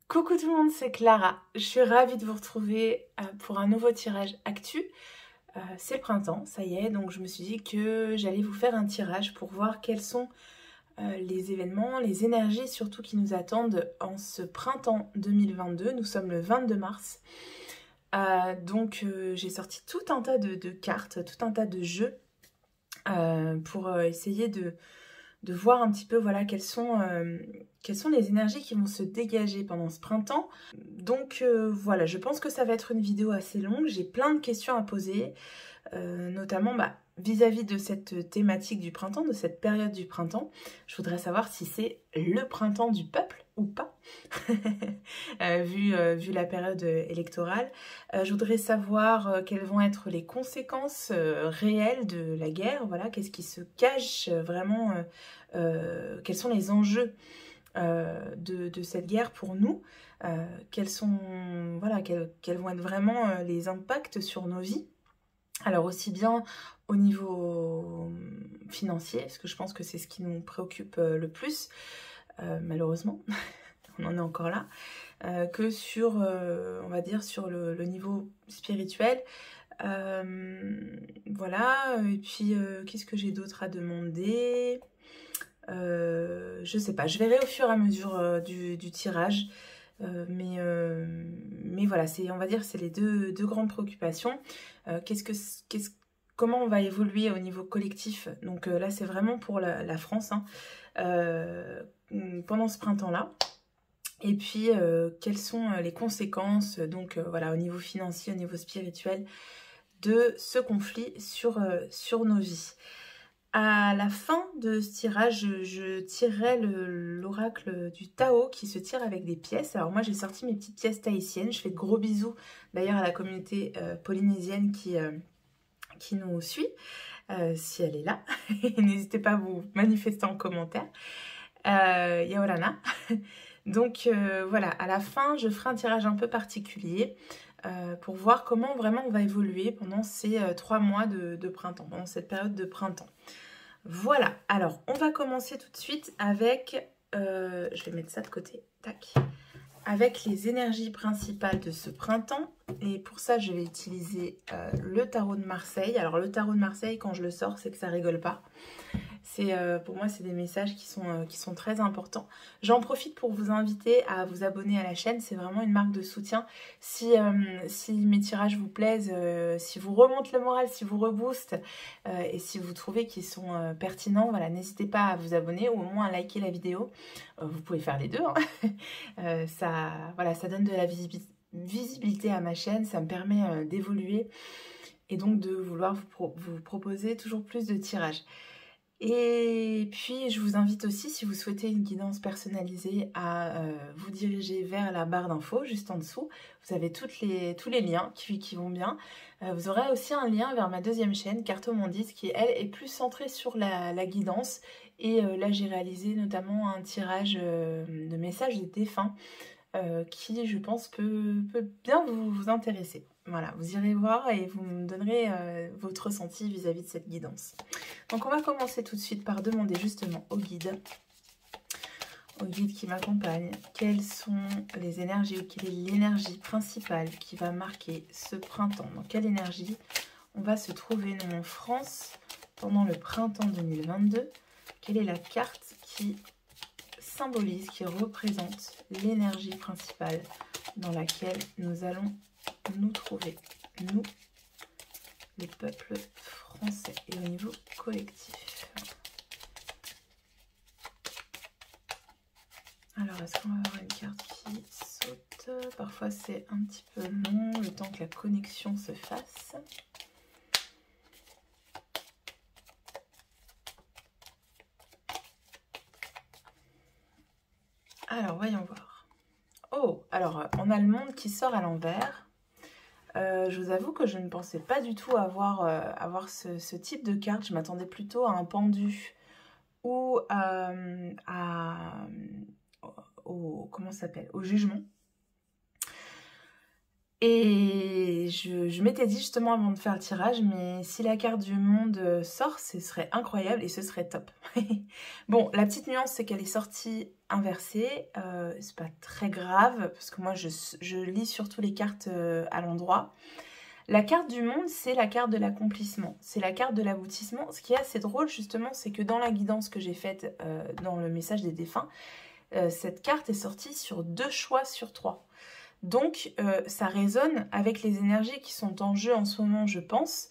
Coucou tout le monde, c'est Clara. Je suis ravie de vous retrouver pour un nouveau tirage actu. C'est le printemps, ça y est, donc je me suis dit que j'allais vous faire un tirage pour voir quels sont les événements, les énergies surtout qui nous attendent en ce printemps 2022. Nous sommes le 22 mars. Donc j'ai sorti tout un tas de cartes, tout un tas de jeux pour essayer de voir un petit peu voilà, quelles sont les énergies qui vont se dégager pendant ce printemps. Donc voilà, je pense que ça va être une vidéo assez longue. J'ai plein de questions à poser, notamment vis-à-vis de cette thématique du printemps, de cette période du printemps. Je voudrais savoir si c'est le printemps du peuple ou pas, vu la période électorale. Je voudrais savoir quelles vont être les conséquences réelles de la guerre, voilà, qu'est-ce qui se cache vraiment, quels sont les enjeux de cette guerre pour nous, quels vont être vraiment les impacts sur nos vies. Alors aussi bien au niveau financier, parce que je pense que c'est ce qui nous préoccupe le plus, malheureusement, on en est encore là, que sur, on va dire, sur le niveau spirituel. Voilà, et puis qu'est-ce que j'ai d'autre à demander ? Je sais pas, je verrai au fur et à mesure du tirage. Mais voilà, on va dire c'est les deux grandes préoccupations. Comment on va évoluer au niveau collectif? Donc là, c'est vraiment pour la France, hein, pendant ce printemps-là. Et puis, quelles sont les conséquences, donc voilà, au niveau financier, au niveau spirituel, de ce conflit sur nos vies. À la fin de ce tirage, je tirerai l'oracle du Tao qui se tire avec des pièces. Alors moi, j'ai sorti mes petites pièces tahitiennes. Je fais de gros bisous d'ailleurs à la communauté polynésienne qui nous suit, si elle est là. N'hésitez pas à vous manifester en commentaire. Yaorana. Donc voilà, à la fin, je ferai un tirage un peu particulier pour voir comment vraiment on va évoluer pendant ces 3 mois de printemps, pendant cette période de printemps. Voilà, alors on va commencer tout de suite avec, je vais mettre ça de côté, tac, avec les énergies principales de ce printemps. Et pour ça, je vais utiliser le tarot de Marseille. Alors le tarot de Marseille, quand je le sors, c'est que ça rigole pas. Pour moi, c'est des messages qui sont très importants. J'en profite pour vous inviter à vous abonner à la chaîne. C'est vraiment une marque de soutien. Si mes tirages vous plaisent, si vous remontent le moral, si vous reboostent et si vous trouvez qu'ils sont pertinents, voilà, n'hésitez pas à vous abonner ou au moins à liker la vidéo. Vous pouvez faire les deux, hein. Ça donne de la visibilité à ma chaîne. Ça me permet d'évoluer et donc de vouloir vous proposer toujours plus de tirages. Et puis, je vous invite aussi, si vous souhaitez une guidance personnalisée, à vous diriger vers la barre d'infos, juste en dessous. Vous avez tous les liens qui vont bien. Vous aurez aussi un lien vers ma deuxième chaîne, Cartomondis, qui, elle, est plus centrée sur la guidance. Et là, j'ai réalisé notamment un tirage de messages des défunts qui, je pense, peut bien vous intéresser. Voilà, vous irez voir et vous me donnerez votre ressenti vis-à-vis de cette guidance. Donc on va commencer tout de suite par demander justement au guide qui m'accompagne, quelles sont les énergies, quelle est l'énergie principale qui va marquer ce printemps. Dans quelle énergie on va se trouver, nous, en France, pendant le printemps 2022. Quelle est la carte qui symbolise, qui représente l'énergie principale dans laquelle nous allons nous trouver, nous, le peuple français, et au niveau collectif. Alors, est-ce qu'on va avoir une carte qui saute? Parfois, c'est un petit peu long, le temps que la connexion se fasse. Alors, voyons voir. Oh, alors, on a le monde qui sort à l'envers. Je vous avoue que je ne pensais pas du tout avoir ce type de carte. Je m'attendais plutôt à un pendu ou comment ça s'appelle, au jugement. Et je m'étais dit justement avant de faire le tirage, mais si la carte du monde sort, ce serait incroyable et ce serait top. Bon, la petite nuance, c'est qu'elle est sortie inversée. C'est pas très grave, parce que moi, je lis surtout les cartes à l'endroit. La carte du monde, c'est la carte de l'accomplissement. C'est la carte de l'aboutissement. Ce qui est assez drôle, justement, c'est que dans la guidance que j'ai faite dans le message des défunts, cette carte est sortie sur 2 choix sur 3. Donc, ça résonne avec les énergies qui sont en jeu en ce moment, je pense.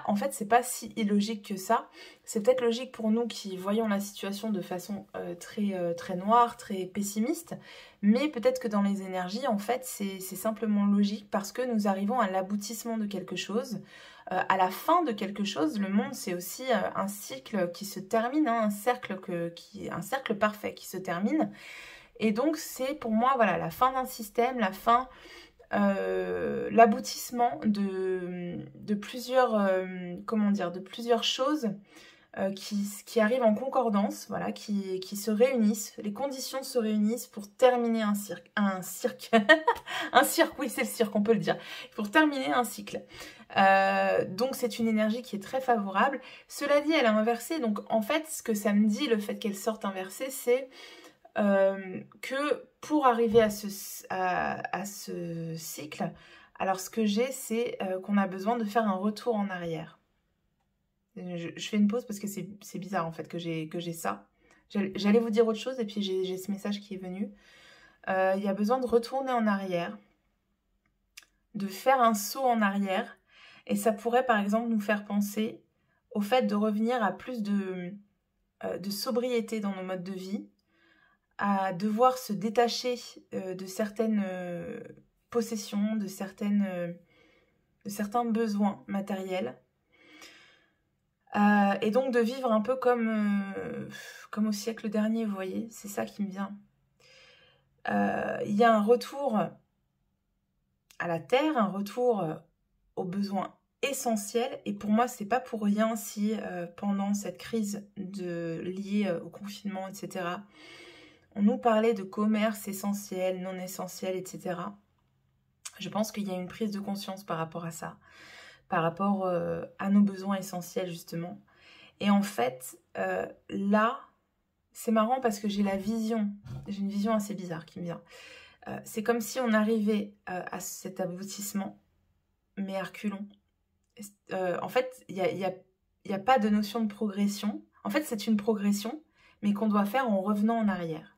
En fait, c'est pas si illogique que ça. C'est peut-être logique pour nous qui voyons la situation de façon très noire, très pessimiste. Mais peut-être que dans les énergies, en fait, c'est simplement logique parce que nous arrivons à l'aboutissement de quelque chose, à la fin de quelque chose. Le monde, c'est aussi un cycle qui se termine, hein, un cercle parfait qui se termine. Et donc, c'est pour moi, voilà, la fin d'un système, l'aboutissement de plusieurs, de plusieurs choses qui arrivent en concordance, voilà, qui se réunissent. Les conditions se réunissent pour terminer un cirque, un cirque, oui, c'est le cirque, on peut le dire, pour terminer un cycle. Donc, c'est une énergie qui est très favorable. Cela dit, elle est inversée, donc en fait, ce que ça me dit, le fait qu'elle sorte inversée, c'est que pour arriver à ce cycle, alors ce que j'ai, c'est qu'on a besoin de faire un retour en arrière. Je fais une pause parce que c'est bizarre en fait que j'ai ça. J'allais vous dire autre chose et puis j'ai ce message qui est venu. Il y a besoin de retourner en arrière, de faire un saut en arrière, et ça pourrait par exemple nous faire penser au fait de revenir à plus de sobriété dans nos modes de vie, à devoir se détacher de certaines possessions, de certains besoins matériels. Et donc de vivre un peu comme au siècle dernier, vous voyez, c'est ça qui me vient. Il y a un retour à la terre, un retour aux besoins essentiels. Et pour moi, c'est pas pour rien si pendant cette crise liée au confinement, etc., on nous parlait de commerce essentiel, non essentiel, etc. Je pense qu'il y a une prise de conscience par rapport à ça, par rapport à nos besoins essentiels, justement. Et en fait, là, c'est marrant parce que j'ai une vision assez bizarre qui me vient. C'est comme si on arrivait à cet aboutissement, mais à reculons. En fait, il n'y a pas de notion de progression. En fait, c'est une progression, mais qu'on doit faire en revenant en arrière.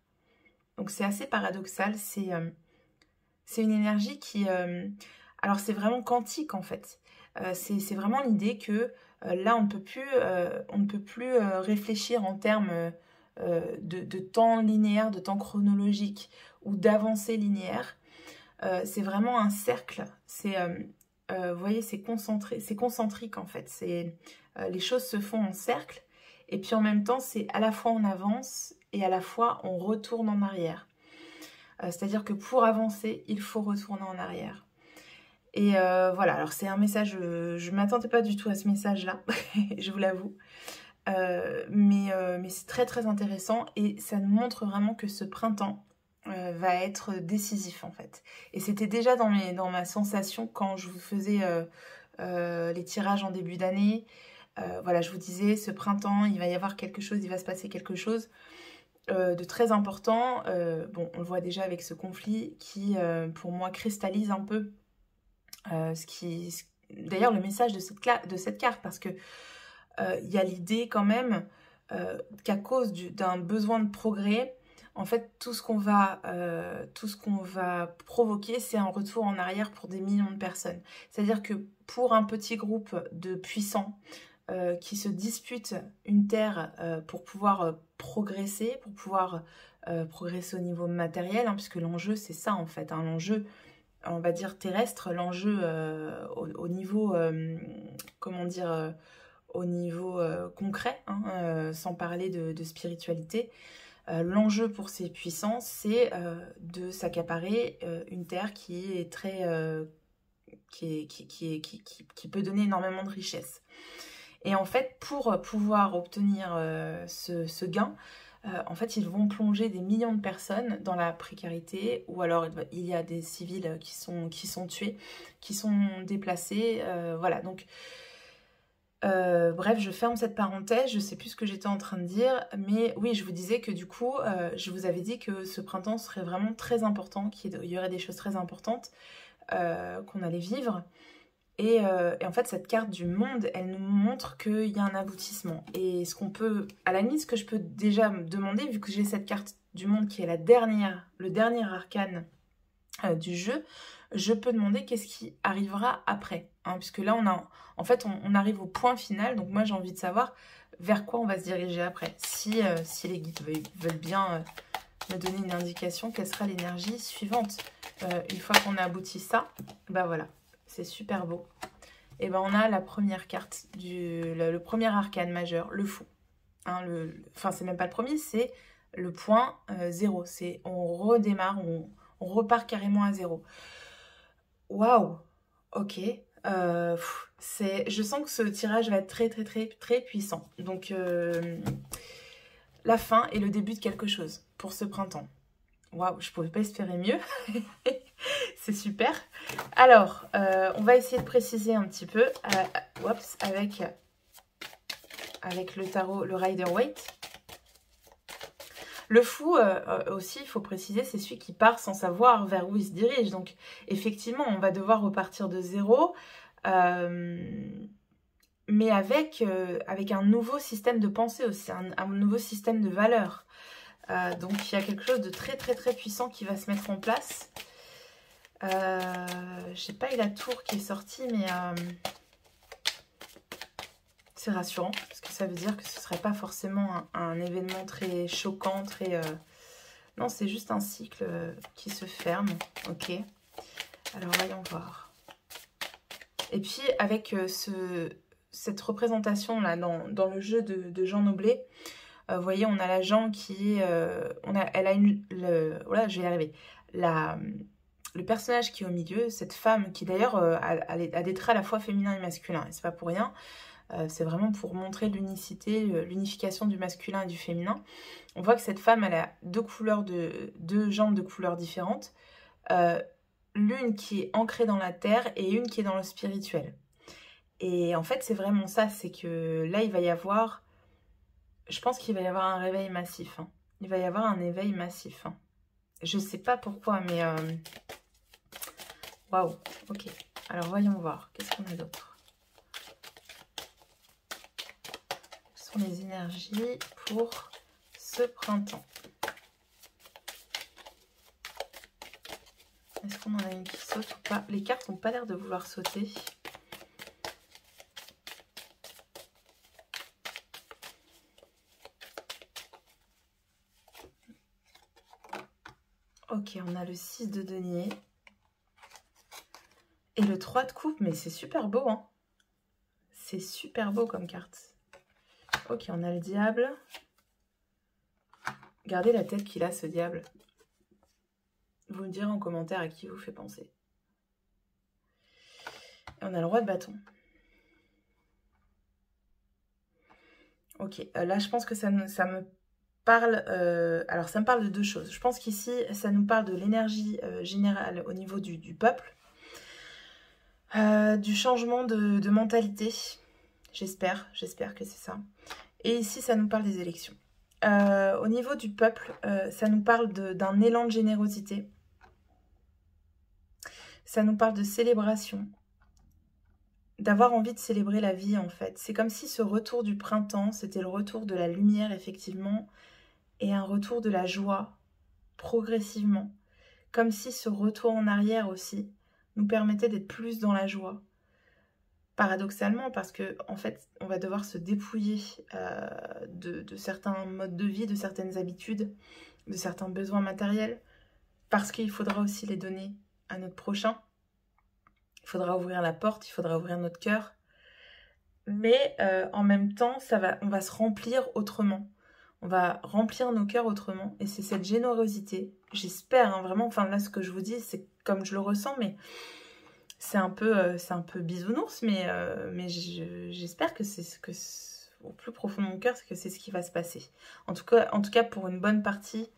Donc c'est assez paradoxal, c'est une énergie qui... alors c'est vraiment quantique en fait. C'est vraiment l'idée que là on ne peut plus réfléchir en termes de temps linéaire, de temps chronologique ou d'avancée linéaire. C'est vraiment un cercle, vous voyez, c'est concentrique en fait. Les choses se font en cercle et puis en même temps c'est à la fois on avance et à la fois on retourne en arrière. C'est-à-dire que pour avancer, il faut retourner en arrière. Et voilà, alors c'est un message, je ne m'attendais pas du tout à ce message-là, je vous l'avoue. Mais c'est très très intéressant et ça nous montre vraiment que ce printemps va être décisif en fait. Et c'était déjà dans ma sensation quand je vous faisais les tirages en début d'année. Voilà, je vous disais, ce printemps, il va y avoir quelque chose, il va se passer quelque chose de très important. Bon, on le voit déjà avec ce conflit qui, pour moi, cristallise un peu d'ailleurs, le message de cette carte, parce que il y a l'idée quand même qu'à cause d'un besoin de progrès, en fait, tout ce qu'on va provoquer, c'est un retour en arrière pour des millions de personnes. C'est-à-dire que pour un petit groupe de puissants qui se disputent une terre pour pouvoir progresser, progresser au niveau matériel, hein, puisque l'enjeu, c'est ça en fait, hein, l'enjeu, on va dire terrestre, l'enjeu au niveau, au niveau concret, hein, sans parler de spiritualité. L'enjeu pour ces puissances, c'est de s'accaparer une terre qui est très, qui peut donner énormément de richesse. Et en fait, pour pouvoir obtenir ce gain, en fait, ils vont plonger des millions de personnes dans la précarité, ou alors il y a des civils qui sont tués, qui sont déplacés, voilà. Donc, bref, je ferme cette parenthèse, je sais plus ce que j'étais en train de dire, mais oui, je vous disais que du coup, je vous avais dit que ce printemps serait vraiment très important, qu'il y aurait des choses très importantes qu'on allait vivre. Et en fait, cette carte du monde, elle nous montre qu'il y a un aboutissement. Et ce qu'on peut, à la limite, ce que je peux déjà me demander, vu que j'ai cette carte du monde qui est le dernier arcane du jeu, je peux demander qu'est-ce qui arrivera après. Hein, puisque là, on arrive au point final. Donc moi, j'ai envie de savoir vers quoi on va se diriger après. Si les guides veulent bien me donner une indication, quelle sera l'énergie suivante. Une fois qu'on a abouti ça, bah voilà. C'est super beau. Et ben on a la première carte, le premier arcane majeur, le fou. Hein, enfin, c'est même pas le premier, c'est le point 0. On redémarre, on repart carrément à 0. Waouh. Ok. Je sens que ce tirage va être très, très, très, très puissant. Donc, la fin et le début de quelque chose pour ce printemps. Waouh, je pouvais pas espérer mieux. C'est super. Alors, on va essayer de préciser un petit peu avec le tarot, le Rider-Waite. Le fou, aussi, il faut préciser, c'est celui qui part sans savoir vers où il se dirige. Donc, effectivement, on va devoir repartir de 0, mais avec un nouveau système de pensée aussi, un nouveau système de valeurs. Donc, il y a quelque chose de très, très, très puissant qui va se mettre en place. Je sais pas, il y a la tour qui est sortie, mais c'est rassurant, parce que ça veut dire que ce serait pas forcément un événement très choquant, très... Non, c'est juste un cycle qui se ferme. Ok. Alors, voyons voir. Et puis, avec cette représentation-là, dans le jeu de Jean Noblet, vous voyez, on a la Jean qui est... voilà, je vais y arriver. Le personnage qui est au milieu, cette femme qui d'ailleurs a des traits à la fois féminins et masculins, et c'est pas pour rien, c'est vraiment pour montrer l'unicité, l'unification du masculin et du féminin. On voit que cette femme, elle a deux jambes de couleurs différentes, l'une qui est ancrée dans la terre et une qui est dans le spirituel. Et en fait, c'est vraiment ça, c'est que là, il va y avoir, je pense qu'il va y avoir un réveil massif. Hein. Il va y avoir un éveil massif. Hein. Je sais pas pourquoi, mais... Waouh, ok. Alors, voyons voir. Qu'est-ce qu'on a d'autre? Quelles sont les énergies pour ce printemps? Est-ce qu'on en a une qui saute ou pas? Les cartes n'ont pas l'air de vouloir sauter. Ok, on a le 6 de denier. Et le 3 de coupe, mais c'est super beau, hein. C'est super beau comme carte. Ok, on a le diable. Regardez la tête qu'il a, ce diable. Vous me direz en commentaire à qui vous fait penser. Et on a le roi de bâton. Ok, là je pense que ça me parle... alors ça me parle de deux choses. Je pense qu'ici, ça nous parle de l'énergie générale au niveau du peuple. Du changement de mentalité. J'espère que c'est ça. Et ici, ça nous parle des élections. Au niveau du peuple, ça nous parle d'un élan de générosité. Ça nous parle de célébration. D'avoir envie de célébrer la vie, en fait. C'est comme si ce retour du printemps, c'était le retour de la lumière, effectivement, et un retour de la joie, progressivement. Comme si ce retour en arrière aussi nous permettait d'être plus dans la joie. Paradoxalement, parce que en fait, on va devoir se dépouiller de certains modes de vie, de certaines habitudes, de certains besoins matériels, parce qu'il faudra aussi les donner à notre prochain. Il faudra ouvrir la porte, il faudra ouvrir notre cœur. Mais en même temps, on va se remplir autrement. On va remplir nos cœurs autrement. Et c'est cette générosité, j'espère, hein, vraiment, enfin là, ce que je vous dis, c'est comme je le ressens, mais... C'est un peu bisounours, mais j'espère que c'est ce que... au plus profond de mon cœur, c'est que c'est ce qui va se passer. En tout cas pour une bonne partie,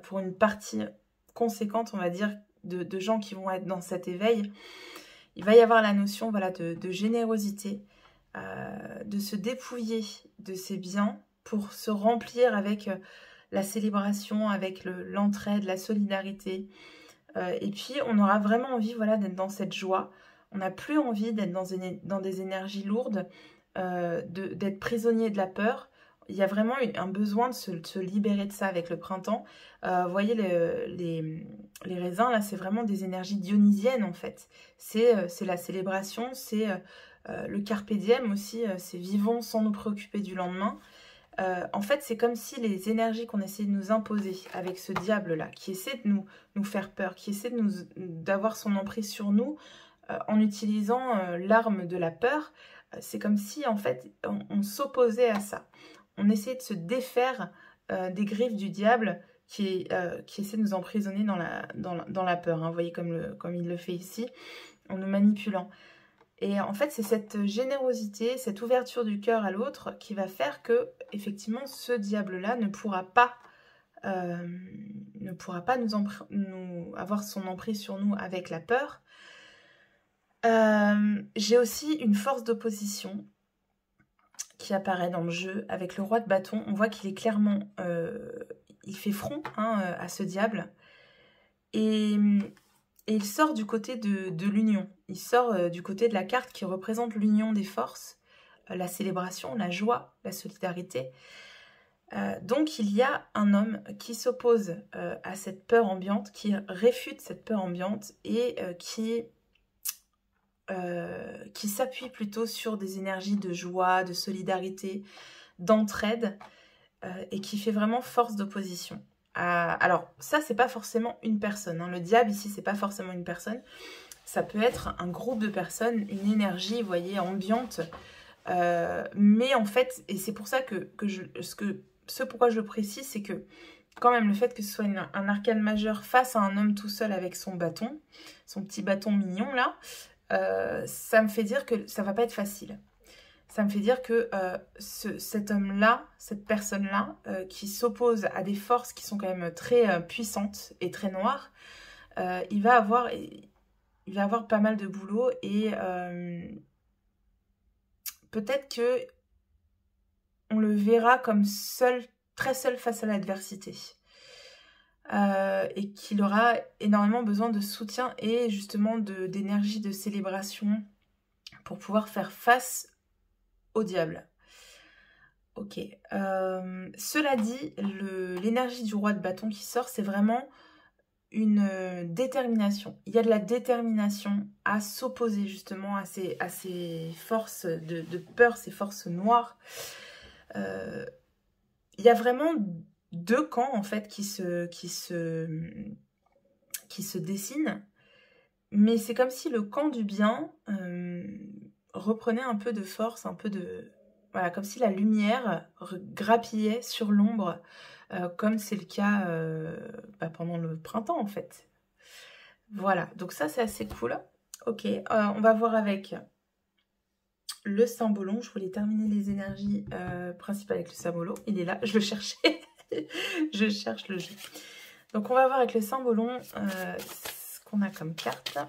pour une partie conséquente, on va dire, de gens qui vont être dans cet éveil, il va y avoir la notion, voilà, de générosité, de se dépouiller de ses biens pour se remplir avec la célébration, avec l'entraide, la solidarité. Et puis, on aura vraiment envie, voilà, d'être dans cette joie. On n'a plus envie d'être dans des énergies lourdes, d'être prisonnier de la peur. Il y a vraiment un besoin de se libérer de ça avec le printemps. Vous voyez, les raisins, là, c'est vraiment des énergies dionysiennes, en fait. C'est la célébration, c'est le carpe diem aussi, c'est vivons sans nous préoccuper du lendemain. En fait, c'est comme si les énergies qu'on essaie de nous imposer avec ce diable-là, qui essaie de nous faire peur, qui essaie d'avoir son emprise sur nous en utilisant l'arme de la peur, c'est comme si, en fait, on s'opposait à ça. On essayait de se défaire des griffes du diable qui essaie de nous emprisonner dans la peur. Hein. Vous voyez comme il le fait ici, en nous manipulant. Et en fait, c'est cette générosité, cette ouverture du cœur à l'autre qui va faire que, effectivement, ce diable-là ne pourra pas avoir son emprise sur nous avec la peur. J'ai aussi une force d'opposition qui apparaît dans le jeu avec le roi de bâton. On voit qu'il est clairement... il fait front à ce diable. Et il sort du côté de l'union. Il sort du côté de la carte qui représente l'union des forces, la célébration, la joie, la solidarité. Donc il y a un homme qui s'oppose à cette peur ambiante, qui réfute cette peur ambiante et qui s'appuie plutôt sur des énergies de joie, de solidarité, d'entraide et qui fait vraiment force d'opposition. Alors ça, c'est pas forcément une personne. Hein. Le diable ici, c'est pas forcément une personne. Ça peut être un groupe de personnes, une énergie, vous voyez, ambiante. Mais en fait, et c'est pour ça pourquoi je le précise, c'est que quand même le fait que ce soit un arcane majeur face à un homme tout seul avec son bâton, son petit bâton mignon là, ça me fait dire que ça va pas être facile. Ça me fait dire que cet homme-là, cette personne-là, qui s'oppose à des forces qui sont quand même très puissantes et très noires, il va avoir pas mal de boulot et peut-être que on le verra comme très seul face à l'adversité. Et qu'il aura énormément besoin de soutien et justement d'énergie de célébration pour pouvoir faire face au diable. Ok. Cela dit, l'énergie du roi de bâton qui sort, c'est vraiment une détermination. Il y a de la détermination à s'opposer justement à ces forces de peur, ces forces noires. Il y a vraiment deux camps en fait qui se dessinent, mais c'est comme si le camp du bien reprenait un peu de force, un peu de... Voilà, comme si la lumière grappillait sur l'ombre, comme c'est le cas pendant le printemps en fait. Voilà, donc ça c'est assez cool. Ok, on va voir avec le cymbolon. Je voulais terminer les énergies principales avec le cymbolon. Il est là, je le cherchais. Je cherche le jeu. Donc on va voir avec le cymbolon ce qu'on a comme carte.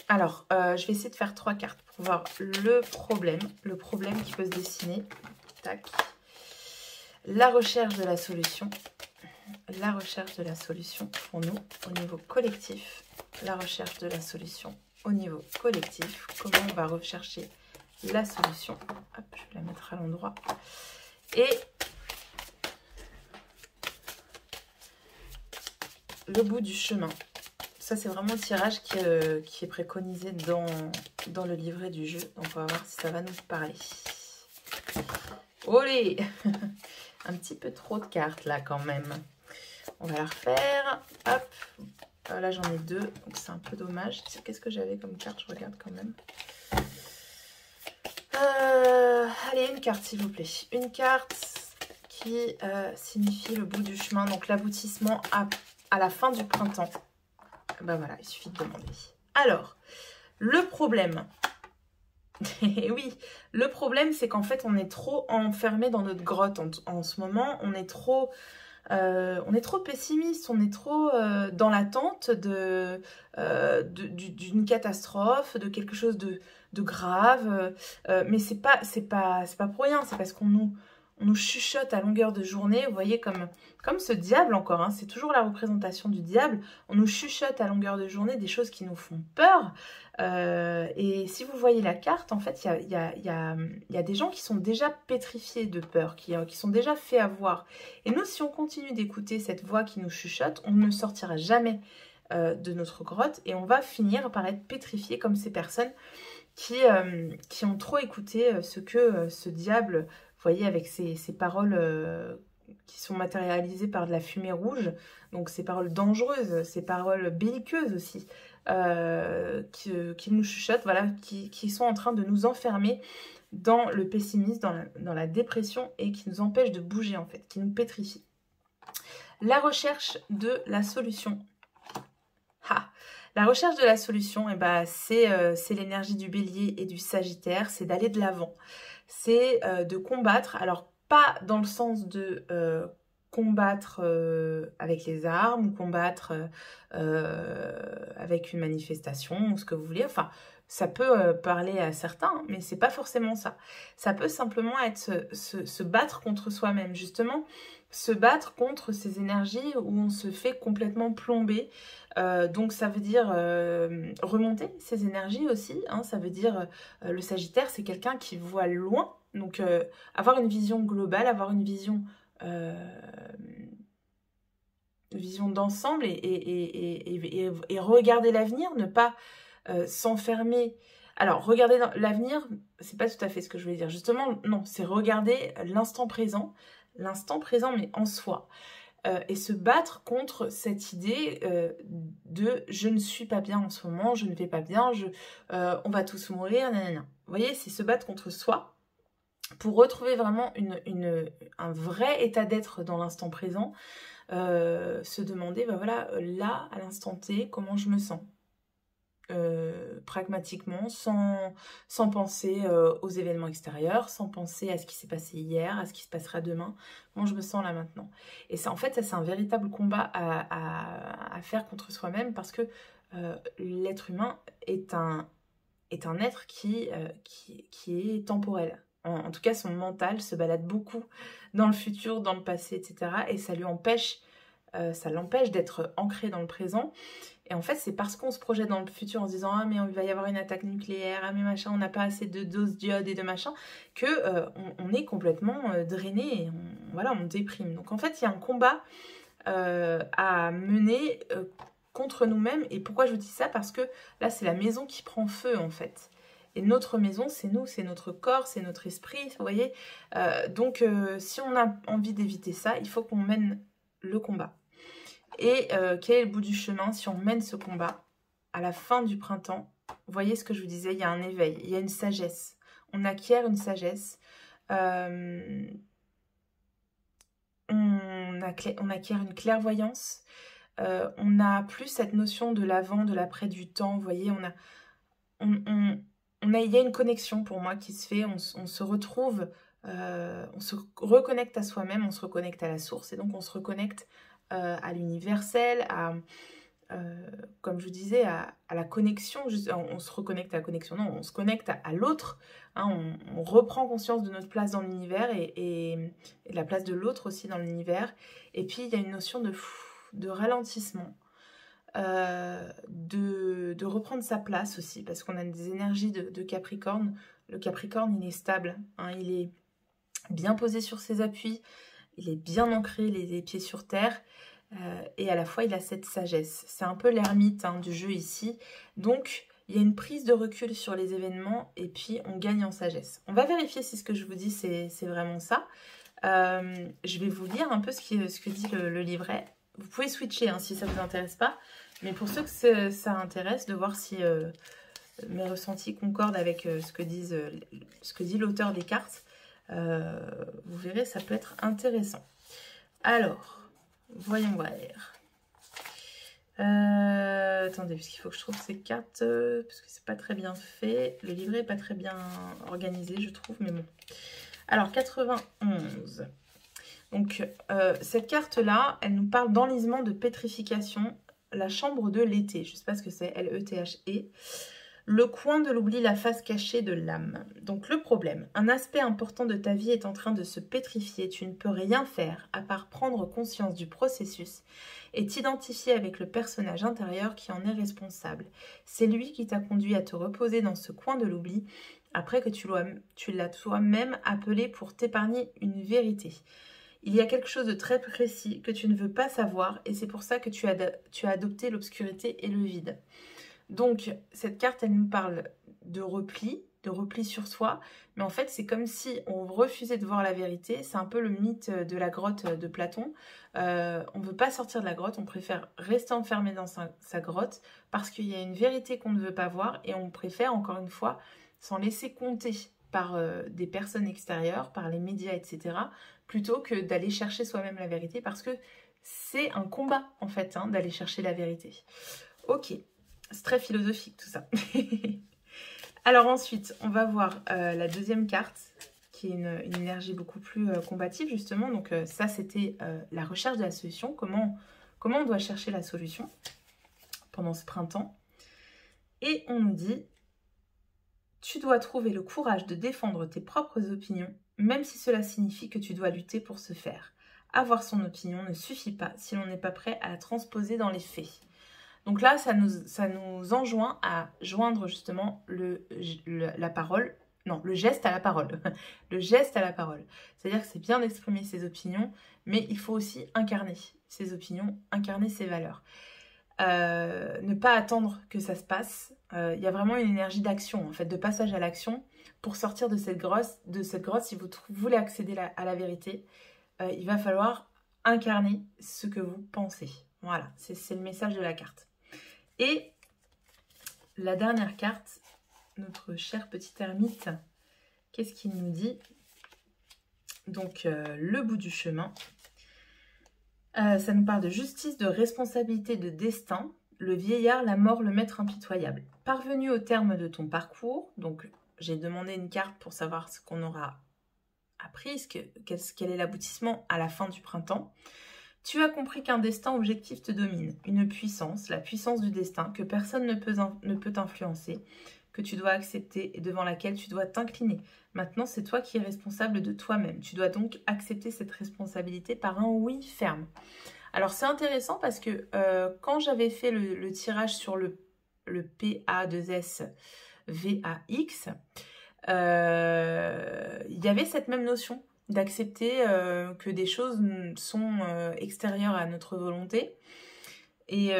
Alors, je vais essayer de faire 3 cartes pour voir le problème qui peut se dessiner. Tac. La recherche de la solution. La recherche de la solution pour nous au niveau collectif. La recherche de la solution au niveau collectif. Comment on va rechercher la solution. Hop, je vais la mettre à l'endroit. Et le bout du chemin. Ça, c'est vraiment le tirage qui est préconisé dans le livret du jeu. Donc, on va voir si ça va nous parler. Olé. Un petit peu trop de cartes, là, quand même. On va la refaire. Hop. Là, j'en ai 2. Donc, c'est un peu dommage. Qu'est-ce que j'avais comme carte? Je regarde quand même. Allez, une carte, s'il vous plaît. Une carte qui signifie le bout du chemin. Donc, l'aboutissement à la fin du printemps. Ben voilà, il suffit de demander. Alors, le problème Et oui, le problème, c'est qu'en fait, on est trop enfermé dans notre grotte en ce moment. On est trop pessimiste, on est trop dans l'attente d'une catastrophe, de quelque chose de grave. Mais c'est pas pour rien, c'est parce on nous chuchote à longueur de journée, vous voyez, comme ce diable encore, hein, c'est toujours la représentation du diable. On nous chuchote à longueur de journée des choses qui nous font peur. Et si vous voyez la carte, en fait, il y a des gens qui sont déjà pétrifiés de peur, qui sont déjà fait avoir. Et nous, si on continue d'écouter cette voix qui nous chuchote, on ne sortira jamais de notre grotte et on va finir par être pétrifié comme ces personnes qui ont trop écouté ce que ce diable, vous voyez, avec ces paroles qui sont matérialisées par de la fumée rouge, donc ces paroles dangereuses, ces paroles belliqueuses aussi, qui nous chuchotent, voilà, qui sont en train de nous enfermer dans le pessimisme, dans la dépression et qui nous empêchent de bouger en fait, qui nous pétrifient. La recherche de la solution. La recherche de la solution, eh ben, c'est l'énergie du bélier et du sagittaire, c'est d'aller de l'avant, c'est de combattre, alors pas dans le sens de combattre avec les armes ou combattre avec une manifestation ou ce que vous voulez, enfin ça peut parler à certains, mais c'est pas forcément ça. Ça peut simplement être se battre contre soi-même, justement, se battre contre ces énergies où on se fait complètement plomber. Donc ça veut dire remonter ces énergies aussi, hein, ça veut dire le Sagittaire, c'est quelqu'un qui voit loin, donc avoir une vision globale, avoir une vision d'ensemble et regarder l'avenir, ne pas s'enfermer. Alors, regarder l'avenir, c'est pas tout à fait ce que je voulais dire. Justement, non, c'est regarder l'instant présent mais en soi. Et se battre contre cette idée de « je ne suis pas bien en ce moment, je ne vais pas bien, on va tous mourir, nanana ». Vous voyez, c'est se battre contre soi pour retrouver vraiment un vrai état d'être dans l'instant présent. Se demander, ben voilà, là, à l'instant T, comment je me sens pragmatiquement, sans penser aux événements extérieurs, sans penser à ce qui s'est passé hier, à ce qui se passera demain, comment je me sens là maintenant. Et ça, en fait, ça c'est un véritable combat à faire contre soi-même parce que l'être humain est un être qui est temporel. En tout cas, son mental se balade beaucoup dans le futur, dans le passé, etc. Et ça l'empêche d'être ancré dans le présent. Et en fait, c'est parce qu'on se projette dans le futur en se disant « Ah, mais il va y avoir une attaque nucléaire, ah, mais machin, on n'a pas assez de doses d'iode et de machin », que on est complètement drainé et on déprime. Donc en fait, il y a un combat à mener contre nous-mêmes. Et pourquoi je vous dis ça? Parce que là, c'est la maison qui prend feu, en fait. Et notre maison, c'est nous, c'est notre corps, c'est notre esprit, vous voyez. Donc, si on a envie d'éviter ça, il faut qu'on mène le combat. Et quel est le bout du chemin si on mène ce combat? À la fin du printemps, vous voyez ce que je vous disais, il y a un éveil, il y a une sagesse. On acquiert une sagesse. On acquiert une clairvoyance. On n'a plus cette notion de l'avant, de l'après, du temps. Vous voyez, il y a une connexion pour moi qui se fait. On se retrouve, on se reconnecte à soi-même, on se reconnecte à la source. Et donc, on se reconnecte à l'universel, comme je vous disais, à la connexion. On se reconnecte à la connexion, non, on se connecte à l'autre. Hein, on reprend conscience de notre place dans l'univers et de la place de l'autre aussi dans l'univers. Et puis, il y a une notion de ralentissement, de reprendre sa place aussi, parce qu'on a des énergies de Capricorne. Le Capricorne, il est stable, hein, il est bien posé sur ses appuis, il est bien ancré, les pieds sur terre, et à la fois il a cette sagesse. C'est un peu l'ermite du jeu ici, donc il y a une prise de recul sur les événements et puis on gagne en sagesse. On va vérifier si ce que je vous dis c'est vraiment ça. Je vais vous lire un peu ce que dit le livret. Vous pouvez switcher si ça ne vous intéresse pas, mais pour ceux que ça intéresse, de voir si mes ressentis concordent avec ce que dit l'auteur des cartes, vous verrez, ça peut être intéressant. Alors, voyons voir. Attendez, puisqu'il faut que je trouve ces cartes, parce que c'est pas très bien fait. Le livret est pas très bien organisé, je trouve, mais bon. Alors, 91. Donc, cette carte-là, elle nous parle d'enlisement, de pétrification, la chambre de l'été. Je ne sais pas ce que c'est, L-E-T-H-E. Le coin de l'oubli, la face cachée de l'âme. Donc, le problème, un aspect important de ta vie est en train de se pétrifier. Tu ne peux rien faire à part prendre conscience du processus et t'identifier avec le personnage intérieur qui en est responsable. C'est lui qui t'a conduit à te reposer dans ce coin de l'oubli après que tu l'as toi-même appelé pour t'épargner une vérité. Il y a quelque chose de très précis que tu ne veux pas savoir et c'est pour ça que tu as adopté l'obscurité et le vide. Donc, cette carte, elle nous parle de repli sur soi, mais en fait, c'est comme si on refusait de voir la vérité. C'est un peu le mythe de la grotte de Platon. On ne veut pas sortir de la grotte, on préfère rester enfermé dans sa grotte parce qu'il y a une vérité qu'on ne veut pas voir et on préfère, encore une fois, s'en laisser compter par des personnes extérieures, par les médias, etc., plutôt que d'aller chercher soi-même la vérité, parce que c'est un combat, en fait, hein, d'aller chercher la vérité. Ok, c'est très philosophique, tout ça. Alors ensuite, on va voir la deuxième carte, qui est une énergie beaucoup plus combative, justement. Donc ça, c'était la recherche de la solution. Comment on doit chercher la solution pendant ce printemps. Et on nous dit... Tu dois trouver le courage de défendre tes propres opinions, même si cela signifie que tu dois lutter pour ce faire. Avoir son opinion ne suffit pas si l'on n'est pas prêt à la transposer dans les faits. Donc là, ça nous enjoint à joindre justement la parole, non, le geste à la parole. Le geste à la parole. C'est-à-dire que c'est bien d'exprimer ses opinions, mais il faut aussi incarner ses opinions, incarner ses valeurs. Ne pas attendre que ça se passe. Il y a vraiment une énergie d'action, en fait, de passage à l'action pour sortir de cette grotte. Si vous voulez accéder à la vérité, il va falloir incarner ce que vous pensez. Voilà, c'est le message de la carte. Et la dernière carte, notre cher petit ermite, qu'est-ce qu'il nous dit? Donc, le bout du chemin. Ça nous parle de justice, de responsabilité, de destin. Le vieillard, la mort, le maître impitoyable. Parvenu au terme de ton parcours, donc j'ai demandé une carte pour savoir ce qu'on aura appris, quel est l'aboutissement à la fin du printemps. Tu as compris qu'un destin objectif te domine, une puissance, la puissance du destin, que personne ne peut influencer, que tu dois accepter et devant laquelle tu dois t'incliner. Maintenant, c'est toi qui es responsable de toi-même. Tu dois donc accepter cette responsabilité par un oui ferme. Alors, c'est intéressant parce que quand j'avais fait le tirage sur le PA2S VAX, il y avait cette même notion d'accepter que des choses sont extérieures à notre volonté et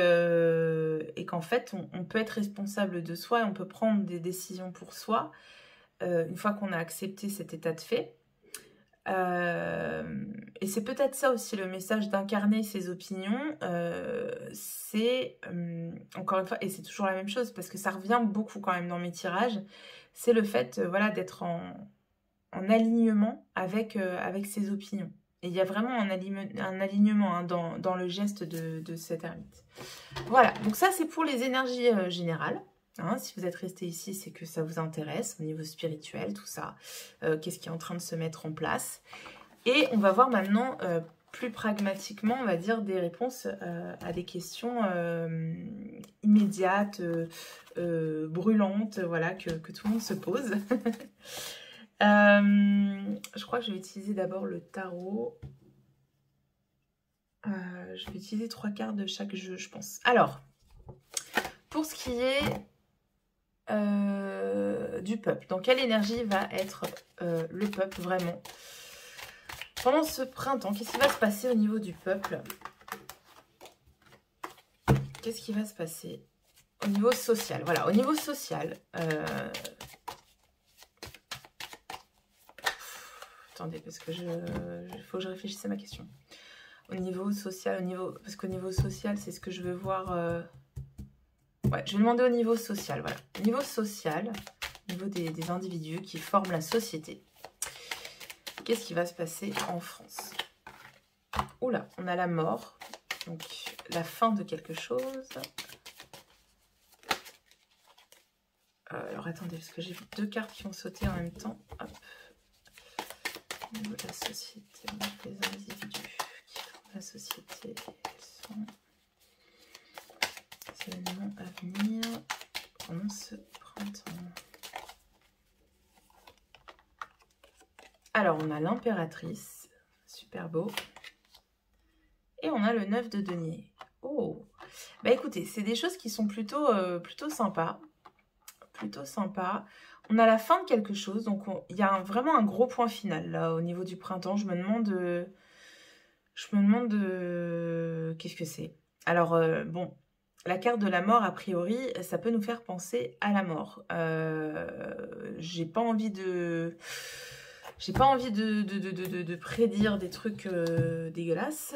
qu'en fait, on peut être responsable de soi et on peut prendre des décisions pour soi une fois qu'on a accepté cet état de fait. Et c'est peut-être ça aussi le message d'incarner ses opinions, c'est encore une fois, et c'est toujours la même chose parce que ça revient beaucoup quand même dans mes tirages, c'est le fait voilà, d'être en alignement avec ses opinions. Et il y a vraiment un alignement hein, dans le geste de cet ermite. Voilà, donc ça c'est pour les énergies générales. Hein, si vous êtes resté ici, c'est que ça vous intéresse au niveau spirituel, tout ça. Qu'est-ce qui est en train de se mettre en place. Et on va voir maintenant, plus pragmatiquement, on va dire, des réponses à des questions immédiates, brûlantes, voilà, que tout le monde se pose. Je crois que je vais utiliser d'abord le tarot. Je vais utiliser 3 cartes de chaque jeu, je pense. Alors, pour ce qui est du peuple, dans quelle énergie va être le peuple vraiment pendant ce printemps? Qu'est-ce qui va se passer au niveau du peuple? Qu'est-ce qui va se passer au niveau social? Voilà, au niveau social... Attendez, parce que faut que je réfléchisse à ma question. Au niveau social, parce qu'au niveau social, c'est ce que je veux voir... Ouais, je vais demander au niveau social, voilà. Au niveau social, au niveau des individus qui forment la société. Qu'est-ce qui va se passer en France? Oula, on a la mort. Donc, la fin de quelque chose. Alors, attendez, parce que j'ai vu 2 cartes qui ont sauté en même temps. Hop. Au niveau de la société, les individus qui font la société, quels sont les événements à venir pendant ce printemps. Alors, on a l'impératrice, super beau. Et on a le 9 de denier. Oh, bah écoutez, c'est des choses qui sont plutôt sympas. Plutôt sympa. On a la fin de quelque chose, donc il y a vraiment un gros point final là au niveau du printemps. Je me demande qu'est-ce que c'est. Alors bon, la carte de la mort a priori, ça peut nous faire penser à la mort. J'ai pas envie de prédire des trucs dégueulasses,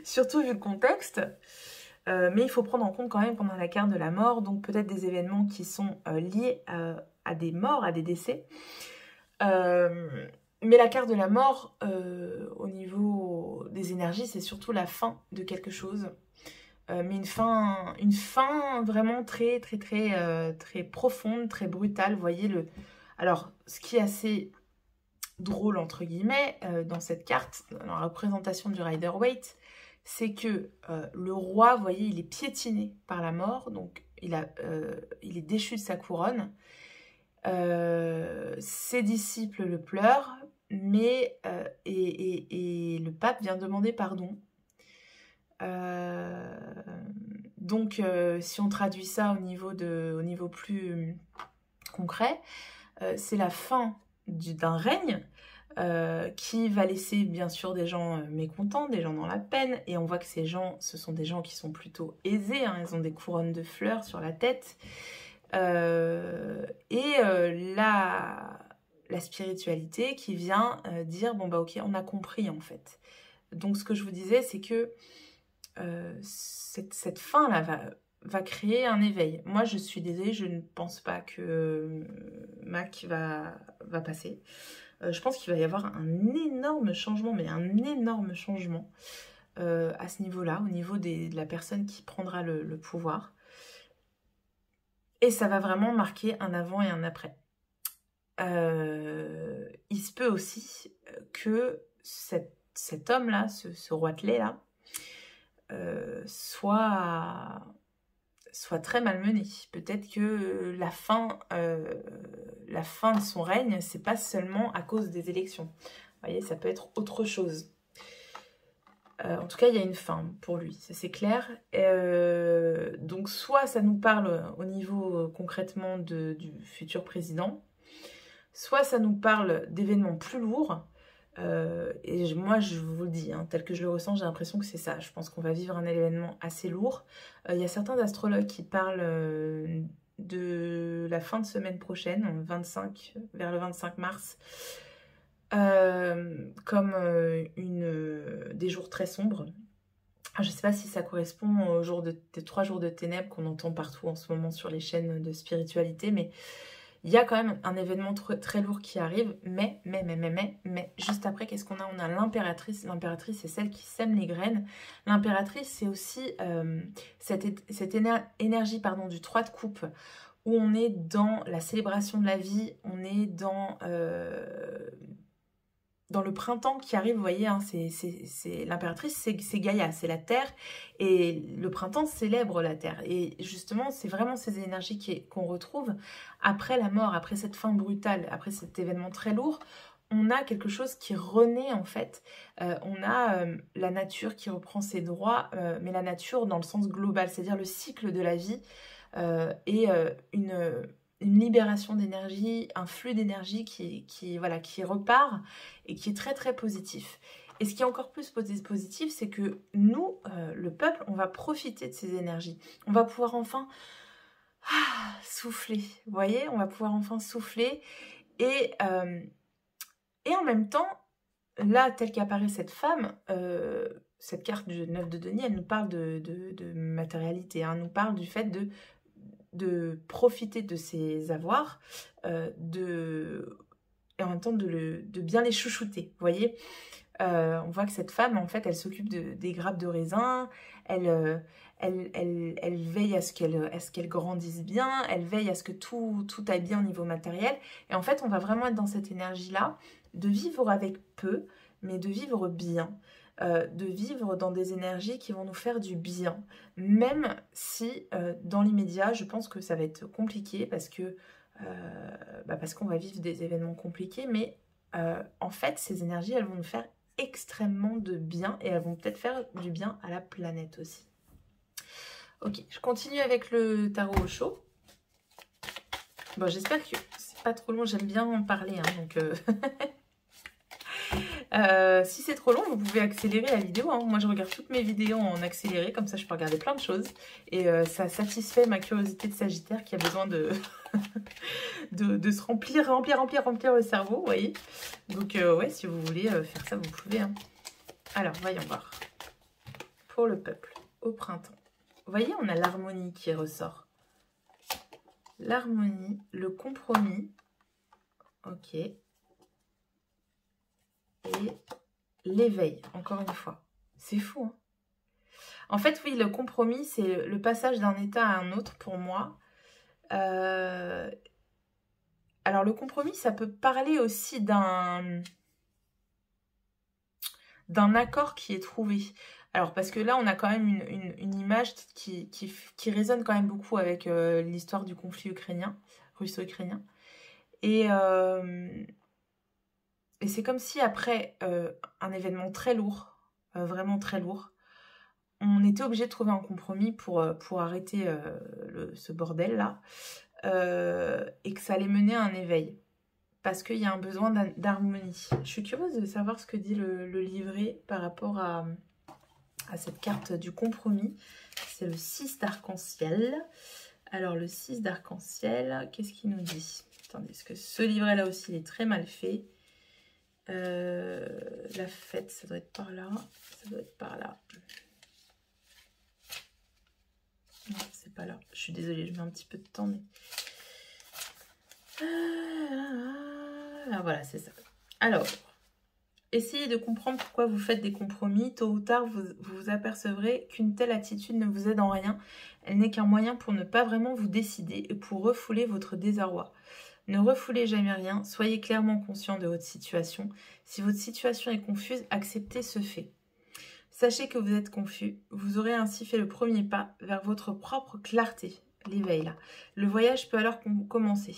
surtout vu le contexte. Mais il faut prendre en compte quand même qu'on a la carte de la mort, donc peut-être des événements qui sont liés à des morts, à des décès. Mais la carte de la mort, au niveau des énergies, c'est surtout la fin de quelque chose. Mais une fin vraiment très profonde, très brutale. Vous voyez Alors, ce qui est assez drôle, entre guillemets, dans cette carte, dans la représentation du Rider-Waite, c'est que le roi, vous voyez, il est piétiné par la mort, donc il est déchu de sa couronne. Ses disciples le pleurent, mais et le pape vient demander pardon. Donc, si on traduit ça au niveau plus concret, c'est la fin d'un règne qui va laisser bien sûr des gens mécontents, des gens dans la peine, et on voit que ces gens, ce sont des gens qui sont plutôt aisés, hein, ils ont des couronnes de fleurs sur la tête, la spiritualité qui vient dire, bon bah ok, on a compris en fait. Donc ce que je vous disais, c'est que cette fin-là va créer un éveil. Moi, je suis désolée, je ne pense pas que Mac va passer. Je pense qu'il va y avoir un énorme changement, mais un énorme changement à ce niveau-là, au niveau de la personne qui prendra le pouvoir. Et ça va vraiment marquer un avant et un après. Il se peut aussi que cet homme-là, ce roitelet-là, soit très malmené. Peut-être que la fin de son règne, c'est pas seulement à cause des élections. Vous voyez, ça peut être autre chose. En tout cas, il y a une fin pour lui, ça c'est clair. Donc, soit ça nous parle au niveau concrètement du futur président, soit ça nous parle d'événements plus lourds. Et moi, je vous le dis, hein, tel que je le ressens, j'ai l'impression que c'est ça. Je pense qu'on va vivre un événement assez lourd. Il y a certains astrologues qui parlent de la fin de semaine prochaine, vers le 25 mars, comme des jours très sombres. Je ne sais pas si ça correspond aux jours des 3 jours de ténèbres qu'on entend partout en ce moment sur les chaînes de spiritualité, mais il y a quand même un événement très lourd qui arrive, mais juste après, qu'est-ce qu'on a? On a l'impératrice. L'impératrice, c'est celle qui sème les graines. L'impératrice, c'est aussi cette énergie du 3 de coupe, où on est dans la célébration de la vie, on est dans le printemps qui arrive, vous voyez, hein, c'est l'impératrice, c'est Gaïa, c'est la terre, et le printemps célèbre la terre. Et justement, c'est vraiment ces énergies qu'on retrouve après la mort, après cette fin brutale, après cet événement très lourd. On a quelque chose qui renaît en fait. On a la nature qui reprend ses droits, mais la nature dans le sens global, c'est-à-dire le cycle de la vie et une libération d'énergie, un flux d'énergie qui repart et qui est très positif. Et ce qui est encore plus positif, c'est que nous, le peuple, on va profiter de ces énergies. On va pouvoir enfin souffler, vous voyez, on va pouvoir enfin souffler. Et en même temps, là, telle qu'apparaît cette femme, cette carte du 9 de denier, elle nous parle de matérialité, hein, elle nous parle du fait de profiter de ses avoirs, et en même temps de bien les chouchouter, vous voyez. On voit que cette femme, en fait, elle s'occupe des grappes de raisin, elle veille à ce qu'elle grandisse bien, elle veille à ce que tout aille bien au niveau matériel. Et en fait, on va vraiment être dans cette énergie-là, de vivre avec peu, mais de vivre bien. De vivre dans des énergies qui vont nous faire du bien. Même si, dans l'immédiat, je pense que ça va être compliqué parce qu'on va vivre des événements compliqués, mais en fait, ces énergies, elles vont nous faire extrêmement de bien et elles vont peut-être faire du bien à la planète aussi. Ok, je continue avec le tarot au chaud. Bon, j'espère que c'est pas trop long, j'aime bien en parler, hein, donc... si c'est trop long, vous pouvez accélérer la vidéo. Hein. Moi, je regarde toutes mes vidéos en accéléré, comme ça, je peux regarder plein de choses. Et ça satisfait ma curiosité de Sagittaire qui a besoin de, de se remplir le cerveau, vous voyez. Donc, ouais, si vous voulez faire ça, vous pouvez. Hein. Alors, voyons voir. Pour le peuple, au printemps. Vous voyez, on a l'harmonie qui ressort. L'harmonie, le compromis. Ok. Et l'éveil, encore une fois. C'est fou, hein. En fait, oui, le compromis, c'est le passage d'un état à un autre pour moi. Alors, le compromis, ça peut parler aussi d'un accord qui est trouvé. Alors, parce que là, on a quand même une image qui résonne quand même beaucoup avec l'histoire du conflit russo-ukrainien. Et c'est comme si après un événement très lourd, vraiment très lourd, on était obligé de trouver un compromis pour arrêter ce bordel-là, et que ça allait mener à un éveil. Parce qu'il y a un besoin d'harmonie. Je suis curieuse de savoir ce que dit le livret par rapport à cette carte du compromis. C'est le 6 d'arc-en-ciel. Alors, le 6 d'arc-en-ciel, qu'est-ce qu'il nous dit? Attendez, parce que ce livret-là aussi, il est très mal fait. La fête, ça doit être par là. Ça doit être par là. Non, c'est pas là. Je suis désolée, je mets un petit peu de temps, mais... Ah, voilà, c'est ça. Alors, essayez de comprendre pourquoi vous faites des compromis. Tôt ou tard, vous vous apercevrez qu'une telle attitude ne vous aide en rien. Elle n'est qu'un moyen pour ne pas vraiment vous décider et pour refouler votre désarroi. Ne refoulez jamais rien, soyez clairement conscient de votre situation. Si votre situation est confuse, acceptez ce fait. Sachez que vous êtes confus, vous aurez ainsi fait le premier pas vers votre propre clarté, l'éveil là. Le voyage peut alors commencer.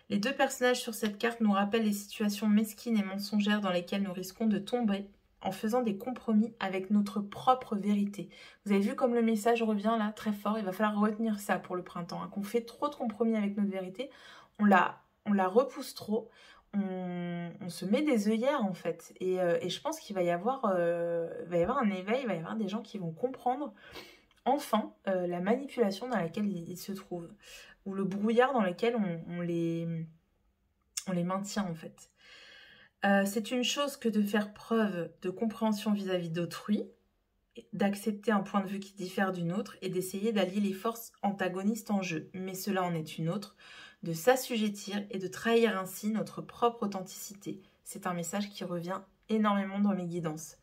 Les deux personnages sur cette carte nous rappellent les situations mesquines et mensongères dans lesquelles nous risquons de tomber en faisant des compromis avec notre propre vérité. Vous avez vu comme le message revient là, très fort, il va falloir retenir ça pour le printemps, hein, qu'on fait trop de compromis avec notre vérité, on la repousse trop, on se met des œillères en fait. Et je pense qu'il va y avoir un éveil, il va y avoir des gens qui vont comprendre enfin la manipulation dans laquelle ils se trouvent. Ou le brouillard dans lequel on les maintient en fait. C'est une chose que de faire preuve de compréhension vis-à-vis d'autrui, d'accepter un point de vue qui diffère d'une autre et d'essayer d'allier les forces antagonistes en jeu. Mais cela en est une autre, de s'assujettir et de trahir ainsi notre propre authenticité. C'est un message qui revient énormément dans mes guidances.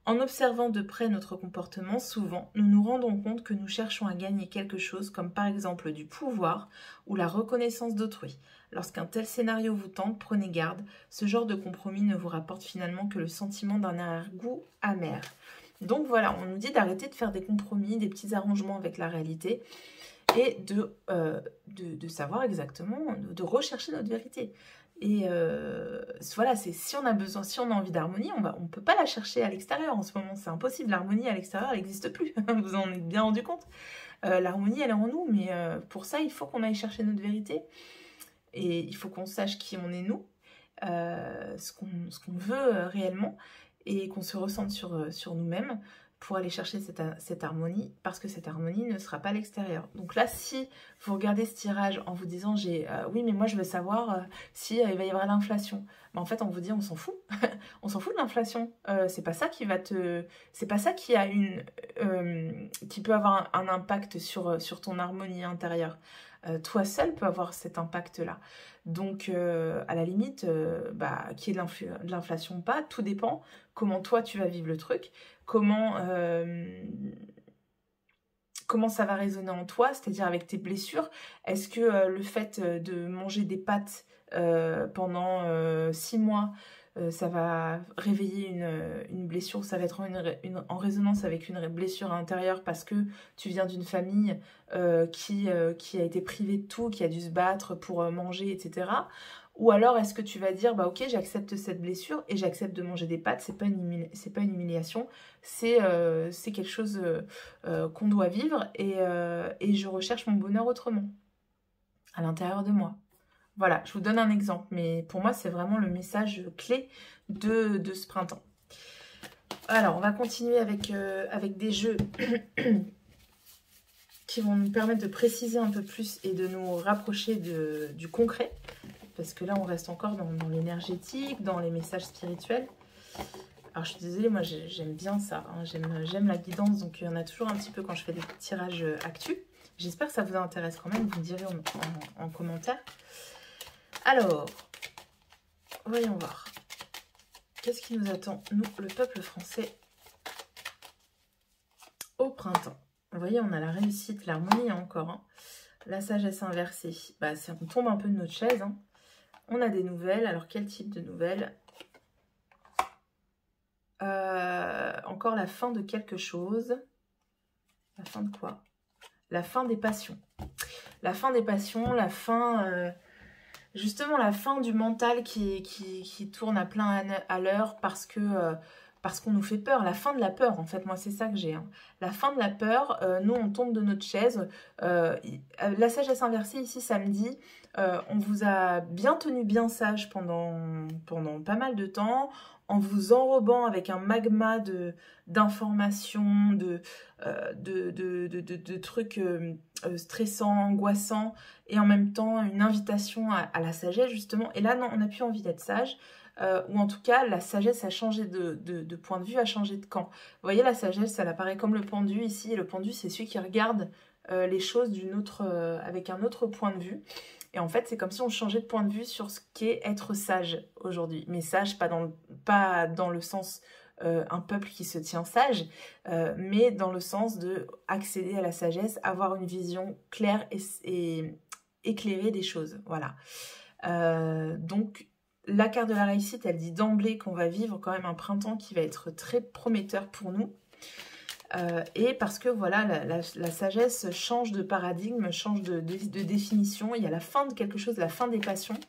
En observant de près notre comportement, souvent, nous nous rendons compte que nous cherchons à gagner quelque chose, comme par exemple du pouvoir ou la reconnaissance d'autrui. Lorsqu'un tel scénario vous tente, prenez garde, ce genre de compromis ne vous rapporte finalement que le sentiment d'un arrière-goût amer. Donc voilà, on nous dit d'arrêter de faire des compromis, des petits arrangements avec la réalité, et de savoir exactement, de rechercher notre vérité. Et voilà, si on a besoin, si on a envie d'harmonie, on ne peut pas la chercher à l'extérieur en ce moment, c'est impossible, l'harmonie à l'extérieur, elle n'existe plus, vous en êtes bien rendu compte. L'harmonie, elle est en nous, mais pour ça, il faut qu'on aille chercher notre vérité, et il faut qu'on sache qui on est nous, ce qu'on veut réellement, et qu'on se ressente sur nous-mêmes, pour aller chercher cette harmonie, parce que cette harmonie ne sera pas à l'extérieur. Donc là, si vous regardez ce tirage en vous disant oui, mais moi je veux savoir si il va y avoir l'inflation. Mais en fait, on vous dit on s'en fout. On s'en fout de l'inflation. C'est pas ça qui va c'est pas ça qui a qui peut avoir un impact sur ton harmonie intérieure. Toi seul peut avoir cet impact-là. Donc, à la limite, qu'il y ait de l'inflation ou pas, tout dépend comment toi tu vas vivre le truc, comment ça va résonner en toi, c'est-à-dire avec tes blessures. Est-ce que le fait de manger des pâtes pendant 6 mois, ça va réveiller une blessure, ça va être en résonance avec une blessure intérieure parce que tu viens d'une famille qui a été privée de tout, qui a dû se battre pour manger, etc. Ou alors est-ce que tu vas dire, bah ok, j'accepte cette blessure et j'accepte de manger des pâtes, c'est pas une humiliation, c'est quelque chose qu'on doit vivre et je recherche mon bonheur autrement, à l'intérieur de moi. Voilà, je vous donne un exemple, mais pour moi, c'est vraiment le message clé de ce printemps. Alors, on va continuer avec des jeux qui vont nous permettre de préciser un peu plus et de nous rapprocher du concret. Parce que là, on reste encore dans l'énergétique, dans les messages spirituels. Alors, je suis désolée, moi, j'aime bien ça. Hein, j'aime la guidance, donc il y en a toujours un petit peu quand je fais des tirages actu. J'espère que ça vous intéresse quand même, vous me direz en commentaire. Alors, voyons voir. Qu'est-ce qui nous attend, nous, le peuple français, au printemps? Vous voyez, on a la réussite, l'harmonie hein, encore. Hein. La sagesse inversée. Bah, on tombe un peu de notre chaise. Hein. On a des nouvelles. Alors, quel type de nouvelles? Encore la fin de quelque chose. La fin de quoi? La fin des passions. La fin des passions, la fin... justement, la fin du mental qui tourne à plein à l'heure parce qu'on nous fait peur. La fin de la peur, en fait, moi, c'est ça que j'ai. Hein. La fin de la peur, nous, on tombe de notre chaise. La sagesse inversée, ici, samedi, on vous a bien tenu bien sage pendant pas mal de temps, en vous enrobant avec un magma d'informations, de trucs stressants, angoissants, et en même temps une invitation à la sagesse, justement. Et là, non, on n'a plus envie d'être sage. Ou en tout cas, la sagesse a changé de point de vue, a changé de camp. Vous voyez, la sagesse, elle apparaît comme le pendu ici. Et le pendu, c'est celui qui regarde les choses avec un autre point de vue. Et en fait, c'est comme si on changeait de point de vue sur ce qu'est être sage aujourd'hui. Mais sage, pas dans le sens un peuple qui se tient sage, mais dans le sens de accéder à la sagesse, avoir une vision claire et éclairée des choses. Voilà. Donc, la carte de la réussite, elle dit d'emblée qu'on va vivre quand même un printemps qui va être très prometteur pour nous. Et parce que voilà, la sagesse change de paradigme, change de définition. Il y a la fin de quelque chose, la fin des passions,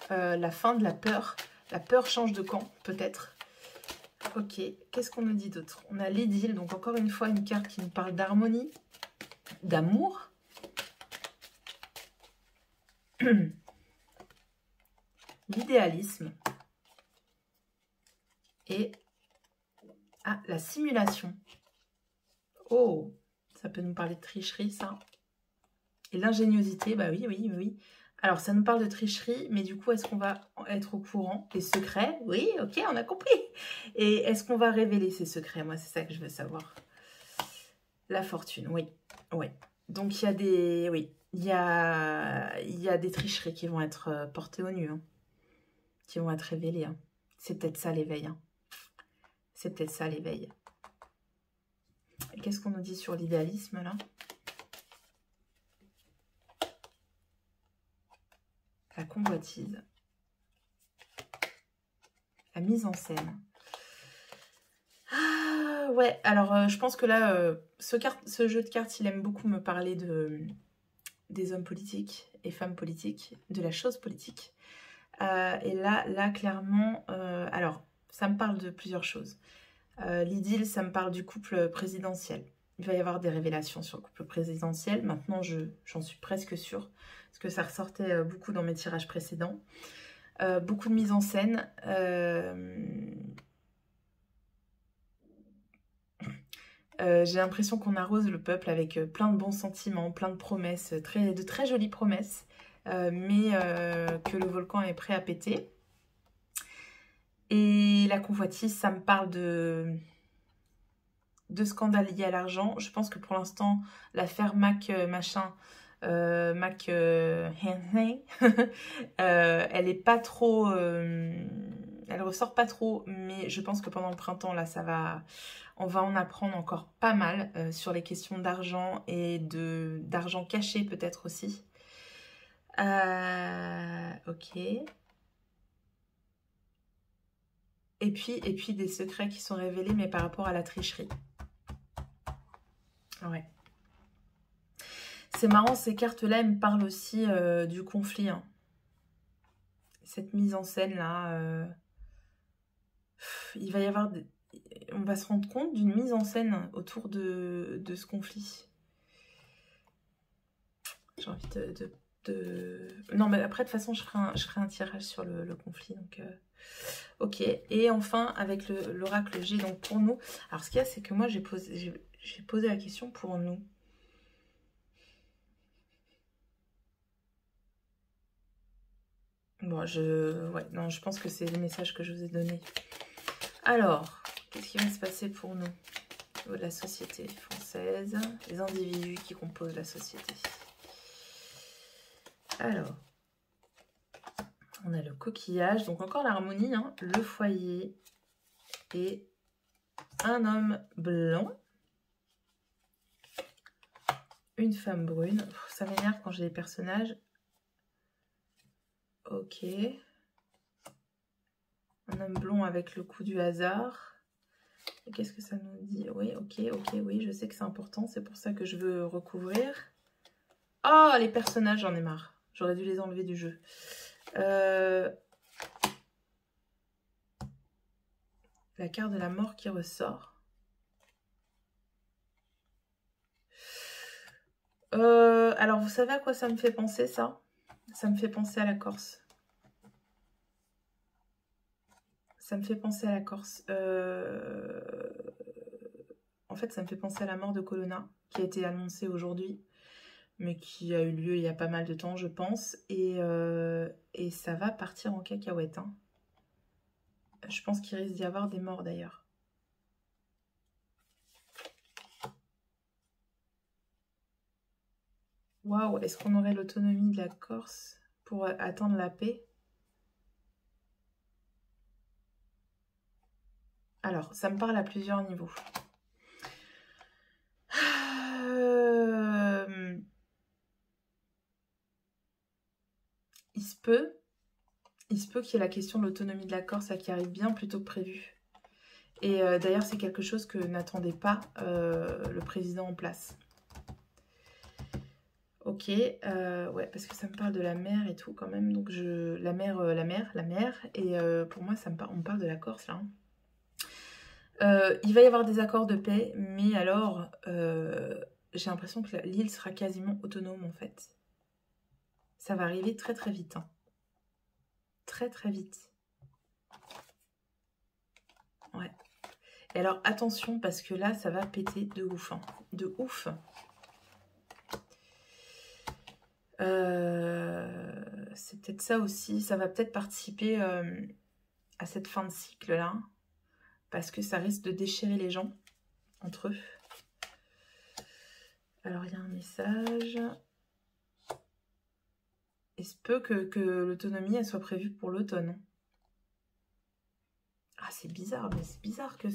la fin de la peur. La peur change de camp, peut-être. Ok, qu'est-ce qu'on nous dit d'autre? On a l'idylle, donc encore une fois, une carte qui nous parle d'harmonie, d'amour. L'idéalisme. Et la simulation. Oh, ça peut nous parler de tricherie, ça. Et l'ingéniosité, bah oui, oui, oui. Alors, ça nous parle de tricherie, mais du coup, est-ce qu'on va être au courant? Les secrets? Oui, ok, on a compris. Et est-ce qu'on va révéler ces secrets? Moi, c'est ça que je veux savoir. La fortune, oui. Oui. Donc, il y a des... Oui, il y a des tricheries qui vont être portées au nu, hein, qui vont être révélées. Hein. C'est peut-être ça, l'éveil. Hein. C'est peut-être ça, l'éveil. Qu'est-ce qu'on nous dit sur l'idéalisme, là? La convoitise. La mise en scène. Ah, ouais, alors je pense que là, ce jeu de cartes, il aime beaucoup me parler des hommes politiques et femmes politiques, de la chose politique. Et là clairement, alors, ça me parle de plusieurs choses. L'idylle, ça me parle du couple présidentiel. Il va y avoir des révélations sur le couple présidentiel. Maintenant, j'en suis presque sûre, parce que ça ressortait beaucoup dans mes tirages précédents. Beaucoup de mise en scène. J'ai l'impression qu'on arrose le peuple avec plein de bons sentiments, plein de promesses, de très jolies promesses, mais que le volcan est prêt à péter. Et la convoitise, ça me parle de scandales liés à l'argent. Je pense que pour l'instant, l'affaire Mac machin, Mac elle est pas trop... elle ressort pas trop, mais je pense que pendant le printemps, là, on va en apprendre encore pas mal sur les questions d'argent et d'argent caché peut-être aussi. Ok. Et puis des secrets qui sont révélés, mais par rapport à la tricherie. Ouais. C'est marrant, ces cartes-là, elles me parlent aussi du conflit. Hein. Cette mise en scène-là, il va y avoir... On va se rendre compte d'une mise en scène autour de ce conflit. J'ai envie Non, mais après, de toute façon, je ferai un tirage sur le conflit. Donc, ok. Et enfin, avec l'oracle G, donc pour nous. Alors, ce qu'il y a, c'est que moi, j'ai posé la question pour nous. Bon, ouais, non, je pense que c'est le message que je vous ai donné. Alors, qu'est-ce qui va se passer pour nous au niveau de la société française, les individus qui composent la société. Alors, on a le coquillage, donc encore l'harmonie, hein, le foyer et un homme blanc, une femme brune. Ça m'énerve quand j'ai des personnages. Ok. Un homme blond avec le coup du hasard. Et qu'est-ce que ça nous dit? Oui, ok, oui, je sais que c'est important. C'est pour ça que je veux recouvrir. Oh, les personnages, j'en ai marre. J'aurais dû les enlever du jeu. La carte de la mort qui ressort. Alors, vous savez à quoi ça me fait penser, ça? Ça me fait penser à la Corse. Ça me fait penser à la Corse. En fait, ça me fait penser à la mort de Colonna, qui a été annoncée aujourd'hui, mais qui a eu lieu il y a pas mal de temps, je pense. Et ça va partir en cacahuète. Hein. Je pense qu'il risque d'y avoir des morts, d'ailleurs. Waouh, est-ce qu'on aurait l'autonomie de la Corse pour atteindre la paix? Alors, ça me parle à plusieurs niveaux. Il se peut qu'il y ait la question de l'autonomie de la Corse qui arrive bien plus tôt que prévu. Et d'ailleurs, c'est quelque chose que n'attendait pas le président en place. Ok, ouais, parce que ça me parle de la mer et tout quand même. Donc, la mer. Et pour moi, on me parle de la Corse, là. Il va y avoir des accords de paix, mais alors, j'ai l'impression que l'île sera quasiment autonome, en fait. Ça va arriver très, très vite. Hein. Très, très vite. Ouais. Et alors, attention, parce que là, ça va péter de ouf. Hein. De ouf. C'est peut-être ça aussi. Ça va peut-être participer à cette fin de cycle-là. Parce que ça risque de déchirer les gens entre eux. Alors, il y a un message. Il se peut que l'autonomie, elle soit prévue pour l'automne. Ah, c'est bizarre, mais c'est bizarre que...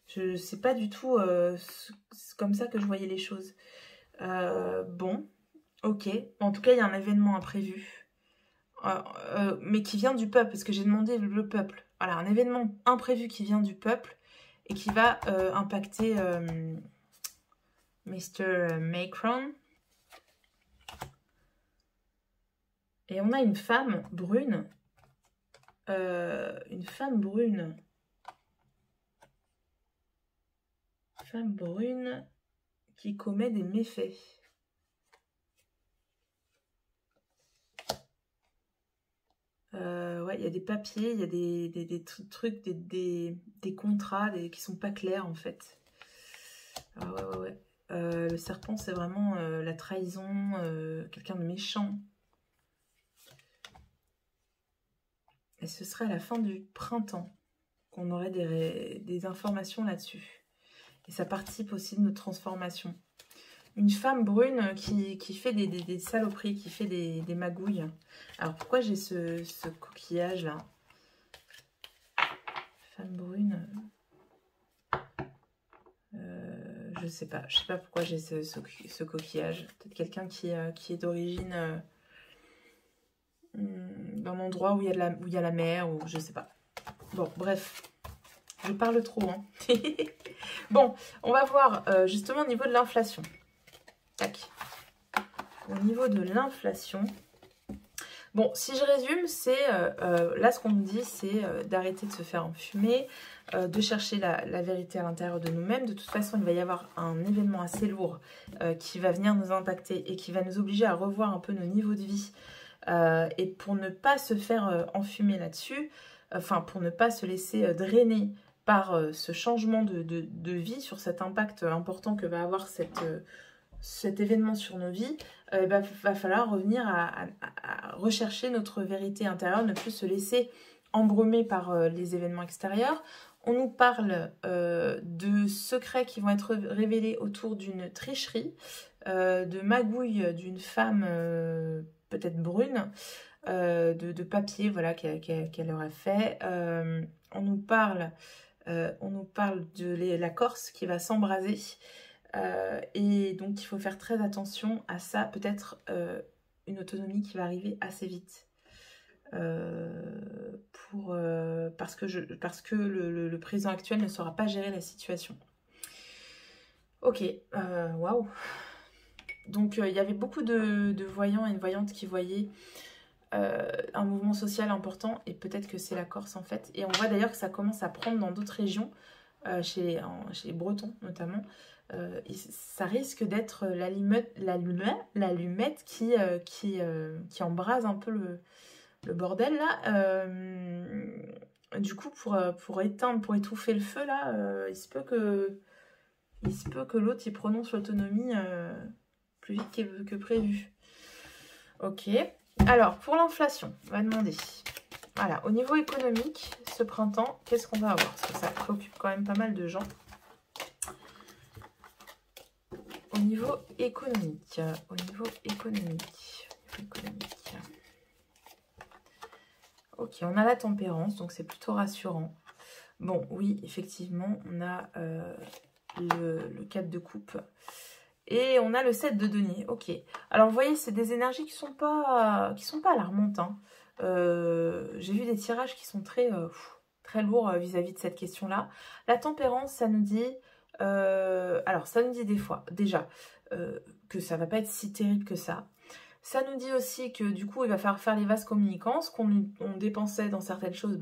Je sais pas du tout comme ça que je voyais les choses. Bon, ok. En tout cas, il y a un événement imprévu. Mais qui vient du peuple, parce que j'ai demandé le peuple. Voilà, un événement imprévu qui vient du peuple et qui va impacter Mr. Macron. Et on a une femme brune. Une femme brune. Femme brune qui commet des méfaits. Ouais, il y a des papiers, il y a des trucs, des contrats qui sont pas clairs en fait. Ah ouais. Le serpent, c'est vraiment la trahison, quelqu'un de méchant. Et ce serait à la fin du printemps qu'on aurait des informations là-dessus. Et ça participe aussi de notre transformation. Une femme brune qui fait des saloperies, qui fait des magouilles. Alors pourquoi j'ai ce coquillage là? Femme brune. Je sais pas pourquoi j'ai ce coquillage. Peut-être quelqu'un qui est d'origine d'un endroit où il y a la mer, ou je sais pas. Bon, bref, je parle trop. Hein. Bon, on va voir justement au niveau de l'inflation. Tac. Au niveau de l'inflation. Bon, si je résume, c'est là ce qu'on me dit, c'est d'arrêter de se faire enfumer, de chercher la vérité à l'intérieur de nous-mêmes. De toute façon, il va y avoir un événement assez lourd qui va venir nous impacter et qui va nous obliger à revoir un peu nos niveaux de vie. Et pour ne pas se faire enfumer là-dessus, enfin pour ne pas se laisser drainer par ce changement de vie, sur cet impact important que va avoir cet événement sur nos vies, va falloir revenir à rechercher notre vérité intérieure, ne plus se laisser embrumer par les événements extérieurs. On nous parle de secrets qui vont être révélés autour d'une tricherie, de magouille d'une femme peut-être brune, de papier voilà, qu'elle aurait fait. On nous parle de la Corse qui va s'embraser. Et donc il faut faire très attention à ça, peut-être une autonomie qui va arriver assez vite parce que le président actuel ne saura pas gérer la situation. Ok, waouh. Donc il y avait beaucoup de voyants et de voyantes qui voyaient un mouvement social important, et peut-être que c'est la Corse en fait, et on voit d'ailleurs que ça commence à prendre dans d'autres régions, chez les Bretons notamment. Ça risque d'être l'allumette qui embrase un peu le bordel là. Du coup, pour éteindre, pour étouffer le feu là, il se peut que l'autre il prononce l'autonomie plus vite que prévu. Ok. Alors, pour l'inflation, on va demander. Voilà, au niveau économique, ce printemps, qu'est-ce qu'on va avoir? Parce que ça préoccupe quand même pas mal de gens. Au niveau économique, ok, on a la tempérance, donc c'est plutôt rassurant. Bon, oui, effectivement, on a le 4 de coupe et on a le 7 de denier. Ok, alors vous voyez, c'est des énergies qui sont pas alarmantes. Hein. J'ai vu des tirages qui sont très lourds vis-à-vis de cette question-là. La tempérance, ça nous dit... alors, ça nous dit des fois, déjà, que ça va pas être si terrible que ça. Ça nous dit aussi que, du coup, il va falloir faire les vases communicants. Ce qu'on dépensait dans certaines choses,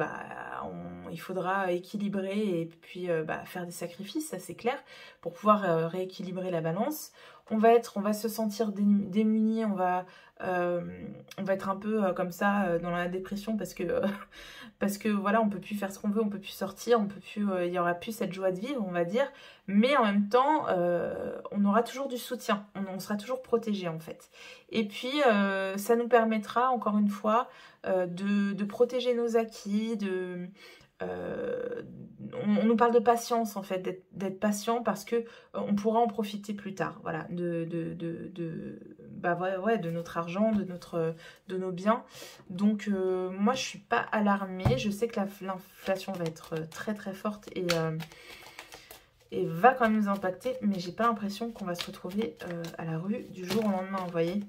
il faudra équilibrer et puis faire des sacrifices, ça c'est clair, pour pouvoir rééquilibrer la balance. On va se sentir démunis, on va être un peu comme ça dans la dépression parce que voilà, on peut plus faire ce qu'on veut, on peut plus sortir, on peut plus, il y aura plus cette joie de vivre, on va dire. Mais en même temps, on aura toujours du soutien, on sera toujours protégé en fait. Et puis, ça nous permettra encore une fois de protéger nos acquis, on nous parle de patience en fait, d'être patient parce que on pourra en profiter plus tard, voilà, de notre argent, de nos biens. Donc moi je suis pas alarmée, je sais que l'inflation va être très très forte et va quand même nous impacter, mais j'ai pas l'impression qu'on va se retrouver à la rue du jour au lendemain, vous voyez.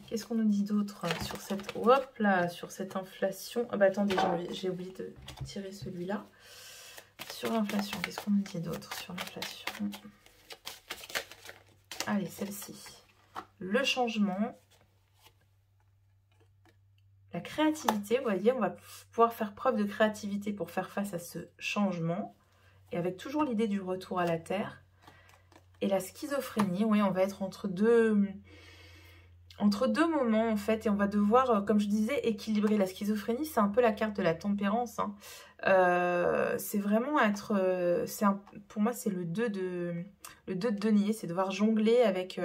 Qu'est-ce qu'on nous dit d'autre sur cette inflation? Ah bah attendez, j'ai oublié de tirer celui-là. Sur l'inflation, qu'est-ce qu'on nous dit d'autre sur l'inflation? Allez, celle-ci. Le changement. La créativité, vous voyez, on va pouvoir faire preuve de créativité pour faire face à ce changement. Et avec toujours l'idée du retour à la terre. Et la schizophrénie, oui, on va être entre deux moments en fait, et on va devoir, comme je disais, équilibrer. La schizophrénie, c'est un peu la carte de la tempérance, hein. C'est vraiment être, pour moi c'est le 2 de denier, c'est devoir jongler avec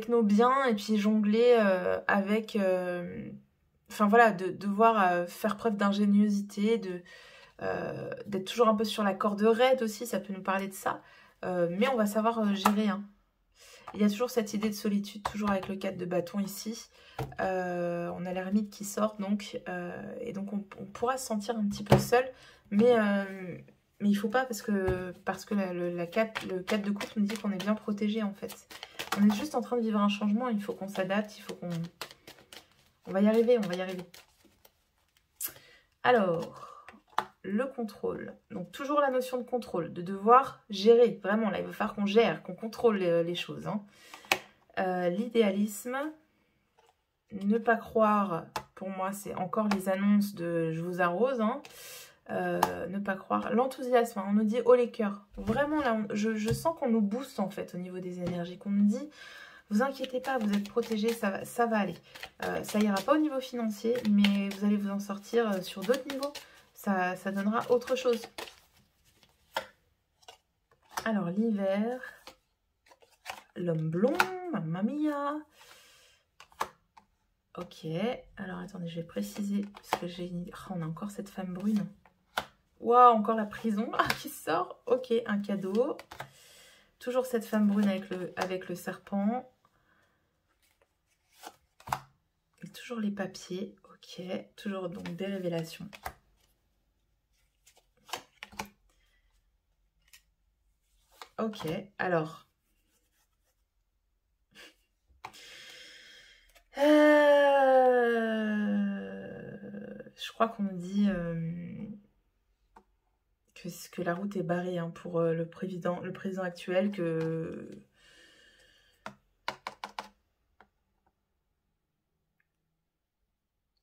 nos biens, et puis jongler avec, enfin voilà, de devoir faire preuve d'ingéniosité, d'être toujours un peu sur la corde raide aussi, ça peut nous parler de ça, mais on va savoir gérer, hein. Il y a toujours cette idée de solitude, toujours avec le 4 de bâton ici. On a l'ermite qui sort, donc, et donc on pourra se sentir un petit peu seul, mais il ne faut pas parce que le 4 de coupe nous dit qu'on est bien protégé en fait. On est juste en train de vivre un changement, il faut qu'on s'adapte, il faut qu'on... On va y arriver, on va y arriver. Alors, le contrôle. Donc toujours la notion de contrôle, de devoir gérer. Vraiment, là, il va falloir qu'on gère, qu'on contrôle les choses. Hein. L'idéalisme. Ne pas croire, pour moi, c'est encore les annonces de « je vous arrose hein. ». Ne pas croire. L'enthousiasme, hein, on nous dit « oh les cœurs ». Vraiment, là, je sens qu'on nous booste, en fait, au niveau des énergies. Qu'on nous dit « vous inquiétez pas, vous êtes protégés, ça va aller ». Ça ira pas au niveau financier, mais vous allez vous en sortir sur d'autres niveaux. Ça donnera autre chose. Alors, l'hiver. L'homme blond, mamma mia. Ok, alors attendez, je vais préciser, parce que j'ai une... Oh, on a encore cette femme brune. Waouh, encore la prison qui sort. Ok, un cadeau. Toujours cette femme brune avec le serpent. Et toujours les papiers. Ok, toujours donc des révélations. Ok, alors... je crois qu'on me dit que la route est barrée hein, pour le président actuel, que...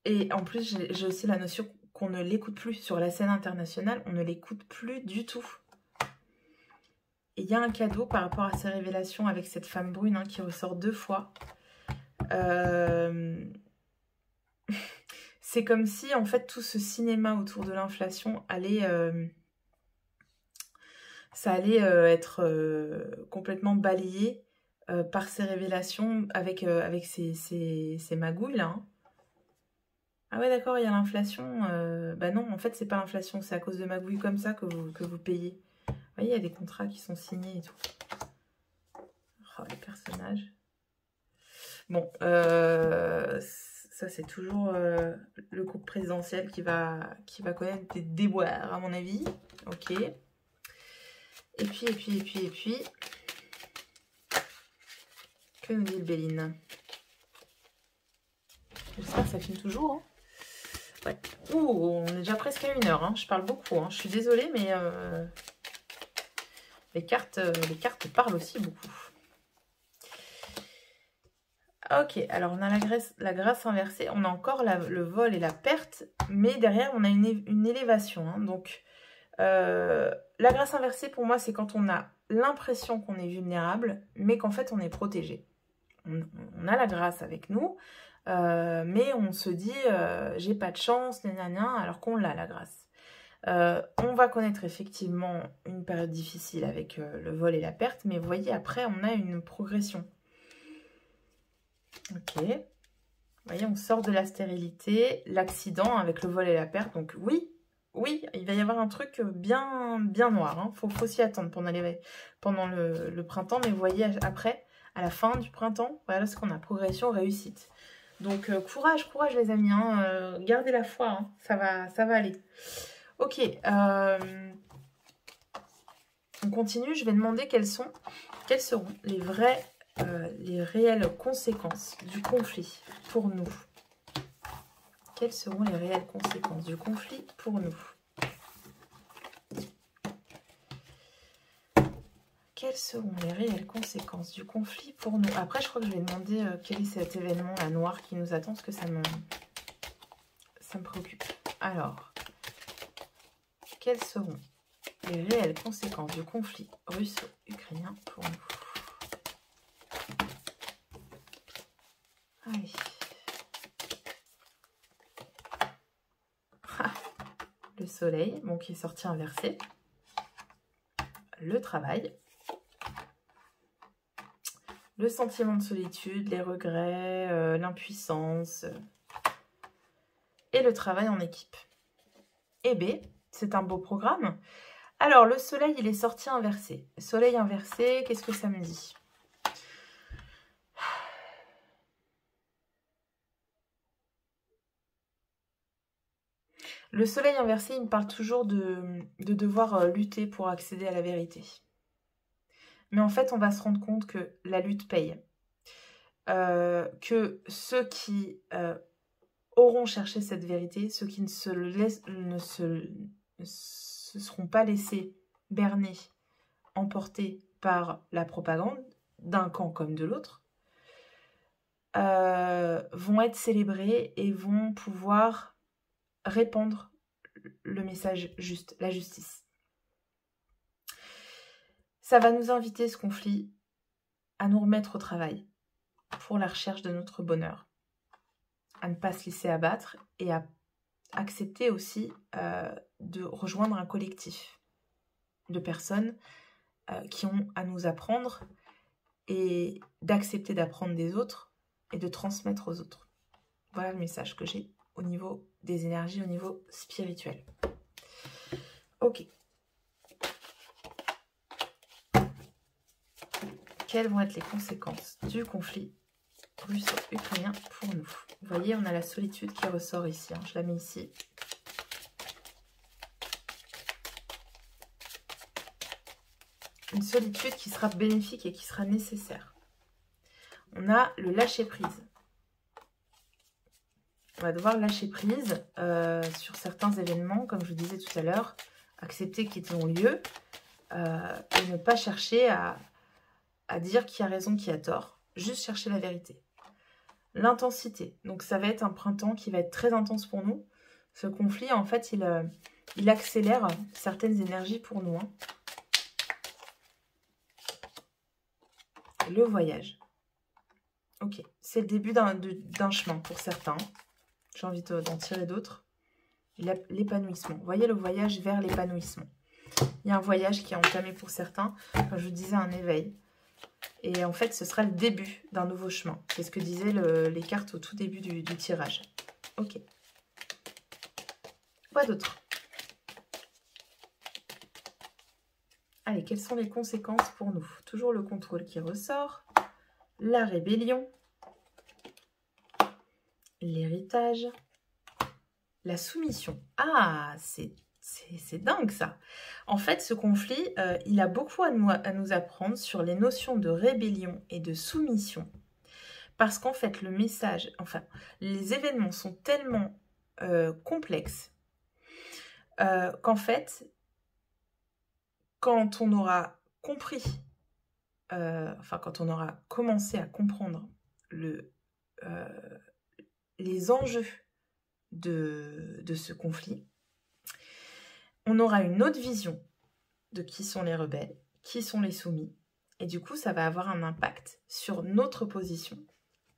Et en plus, j'ai aussi la notion qu'on ne l'écoute plus sur la scène internationale, on ne l'écoute plus du tout. Et il y a un cadeau par rapport à ces révélations avec cette femme brune hein, qui ressort 2 fois. C'est comme si, en fait, tout ce cinéma autour de l'inflation allait... ça allait être complètement balayé par ces révélations avec ces magouilles, là. Hein. Ah ouais, d'accord, il y a l'inflation. Bah non, en fait, c'est pas l'inflation. C'est à cause de magouilles comme ça que vous payez. Vous voyez, il y a des contrats qui sont signés et tout. Oh, les personnages. Bon, ça, c'est toujours le couple présidentiel qui va connaître des déboires, à mon avis. Ok. Et puis... Que nous dit le Béline? J'espère que ça filme toujours. Hein. Ouais. Ouh, on est déjà presque à 1 heure. Hein. Je parle beaucoup. Hein. Je suis désolée, mais les cartes parlent aussi beaucoup. Ok, alors on a la grâce inversée. On a encore le vol et la perte, mais derrière, on a une élévation. Hein. Donc, la grâce inversée, pour moi, c'est quand on a l'impression qu'on est vulnérable, mais qu'en fait, on est protégé. On a la grâce avec nous, mais on se dit j'ai pas de chance, alors qu'on l'a la grâce. On va connaître effectivement une période difficile avec le vol et la perte, mais vous voyez, après, on a une progression. Ok. Vous voyez, on sort de la stérilité, l'accident avec le vol et la perte. Donc oui, il va y avoir un truc bien noir. Hein. Faut s'y attendre pendant le printemps, mais vous voyez, après... À la fin du printemps, voilà ce qu'on a, progression, réussite. Donc, courage les amis, hein, gardez la foi, hein, ça va aller. Ok, on continue, je vais demander quelles seront les réelles conséquences du conflit pour nous. Quelles seront les réelles conséquences du conflit pour nous? Quelles seront les réelles conséquences du conflit pour nous? Après, je crois que je vais demander quel est cet événement, la noire, qui nous attend, parce que ça me préoccupe. Alors, quelles seront les réelles conséquences du conflit russo-ukrainien pour nous? Allez. Ah, le soleil, bon, qui est sorti inversé. Le travail. Le sentiment de solitude, les regrets, l'impuissance et le travail en équipe. Et B, c'est un beau programme. Alors, le soleil, il est sorti inversé. Soleil inversé, qu'est-ce que ça me dit? Le soleil inversé, il me parle toujours de devoir lutter pour accéder à la vérité. Mais en fait, on va se rendre compte que la lutte paye. Que ceux qui auront cherché cette vérité, ceux qui ne se seront pas laissés berner, emportés par la propagande, d'un camp comme de l'autre, vont être célébrés et vont pouvoir répandre le message juste, la justice. Ça va nous inviter, ce conflit, à nous remettre au travail pour la recherche de notre bonheur, à ne pas se laisser abattre et à accepter aussi de rejoindre un collectif de personnes qui ont à nous apprendre et d'accepter d'apprendre des autres et de transmettre aux autres. Voilà le message que j'ai au niveau des énergies, au niveau spirituel. Ok. Quelles vont être les conséquences du conflit russo-ukrainien pour nous? Vous voyez, on a la solitude qui ressort ici. Hein. Je la mets ici. Une solitude qui sera bénéfique et qui sera nécessaire. On a le lâcher-prise. On va devoir lâcher prise sur certains événements, comme je vous disais tout à l'heure, accepter qu'ils ont lieu et ne pas chercher à dire qui a raison, qui a tort, juste chercher la vérité. L'intensité, donc ça va être un printemps qui va être très intense pour nous. Ce conflit, en fait, il accélère certaines énergies pour nous. Hein. Le voyage. Ok, c'est le début d'un chemin pour certains. J'ai envie d'en tirer d'autres. L'épanouissement. Vous voyez le voyage vers l'épanouissement. Il y a un voyage qui est entamé pour certains. Comme je vous disais, un éveil. Et en fait, ce sera le début d'un nouveau chemin. C'est ce que disaient les cartes au tout début du tirage. Ok. Quoi d'autre? Allez, quelles sont les conséquences pour nous? Toujours le contrôle qui ressort. La rébellion. L'héritage. La soumission. Ah, c'est dingue ça. En fait, ce conflit, il a beaucoup à nous apprendre sur les notions de rébellion et de soumission. Parce qu'en fait, le message, enfin, les événements sont tellement complexes qu'en fait, quand on aura compris, quand on aura commencé à comprendre les enjeux de ce conflit, on aura une autre vision de qui sont les rebelles, qui sont les soumis. Et du coup, ça va avoir un impact sur notre position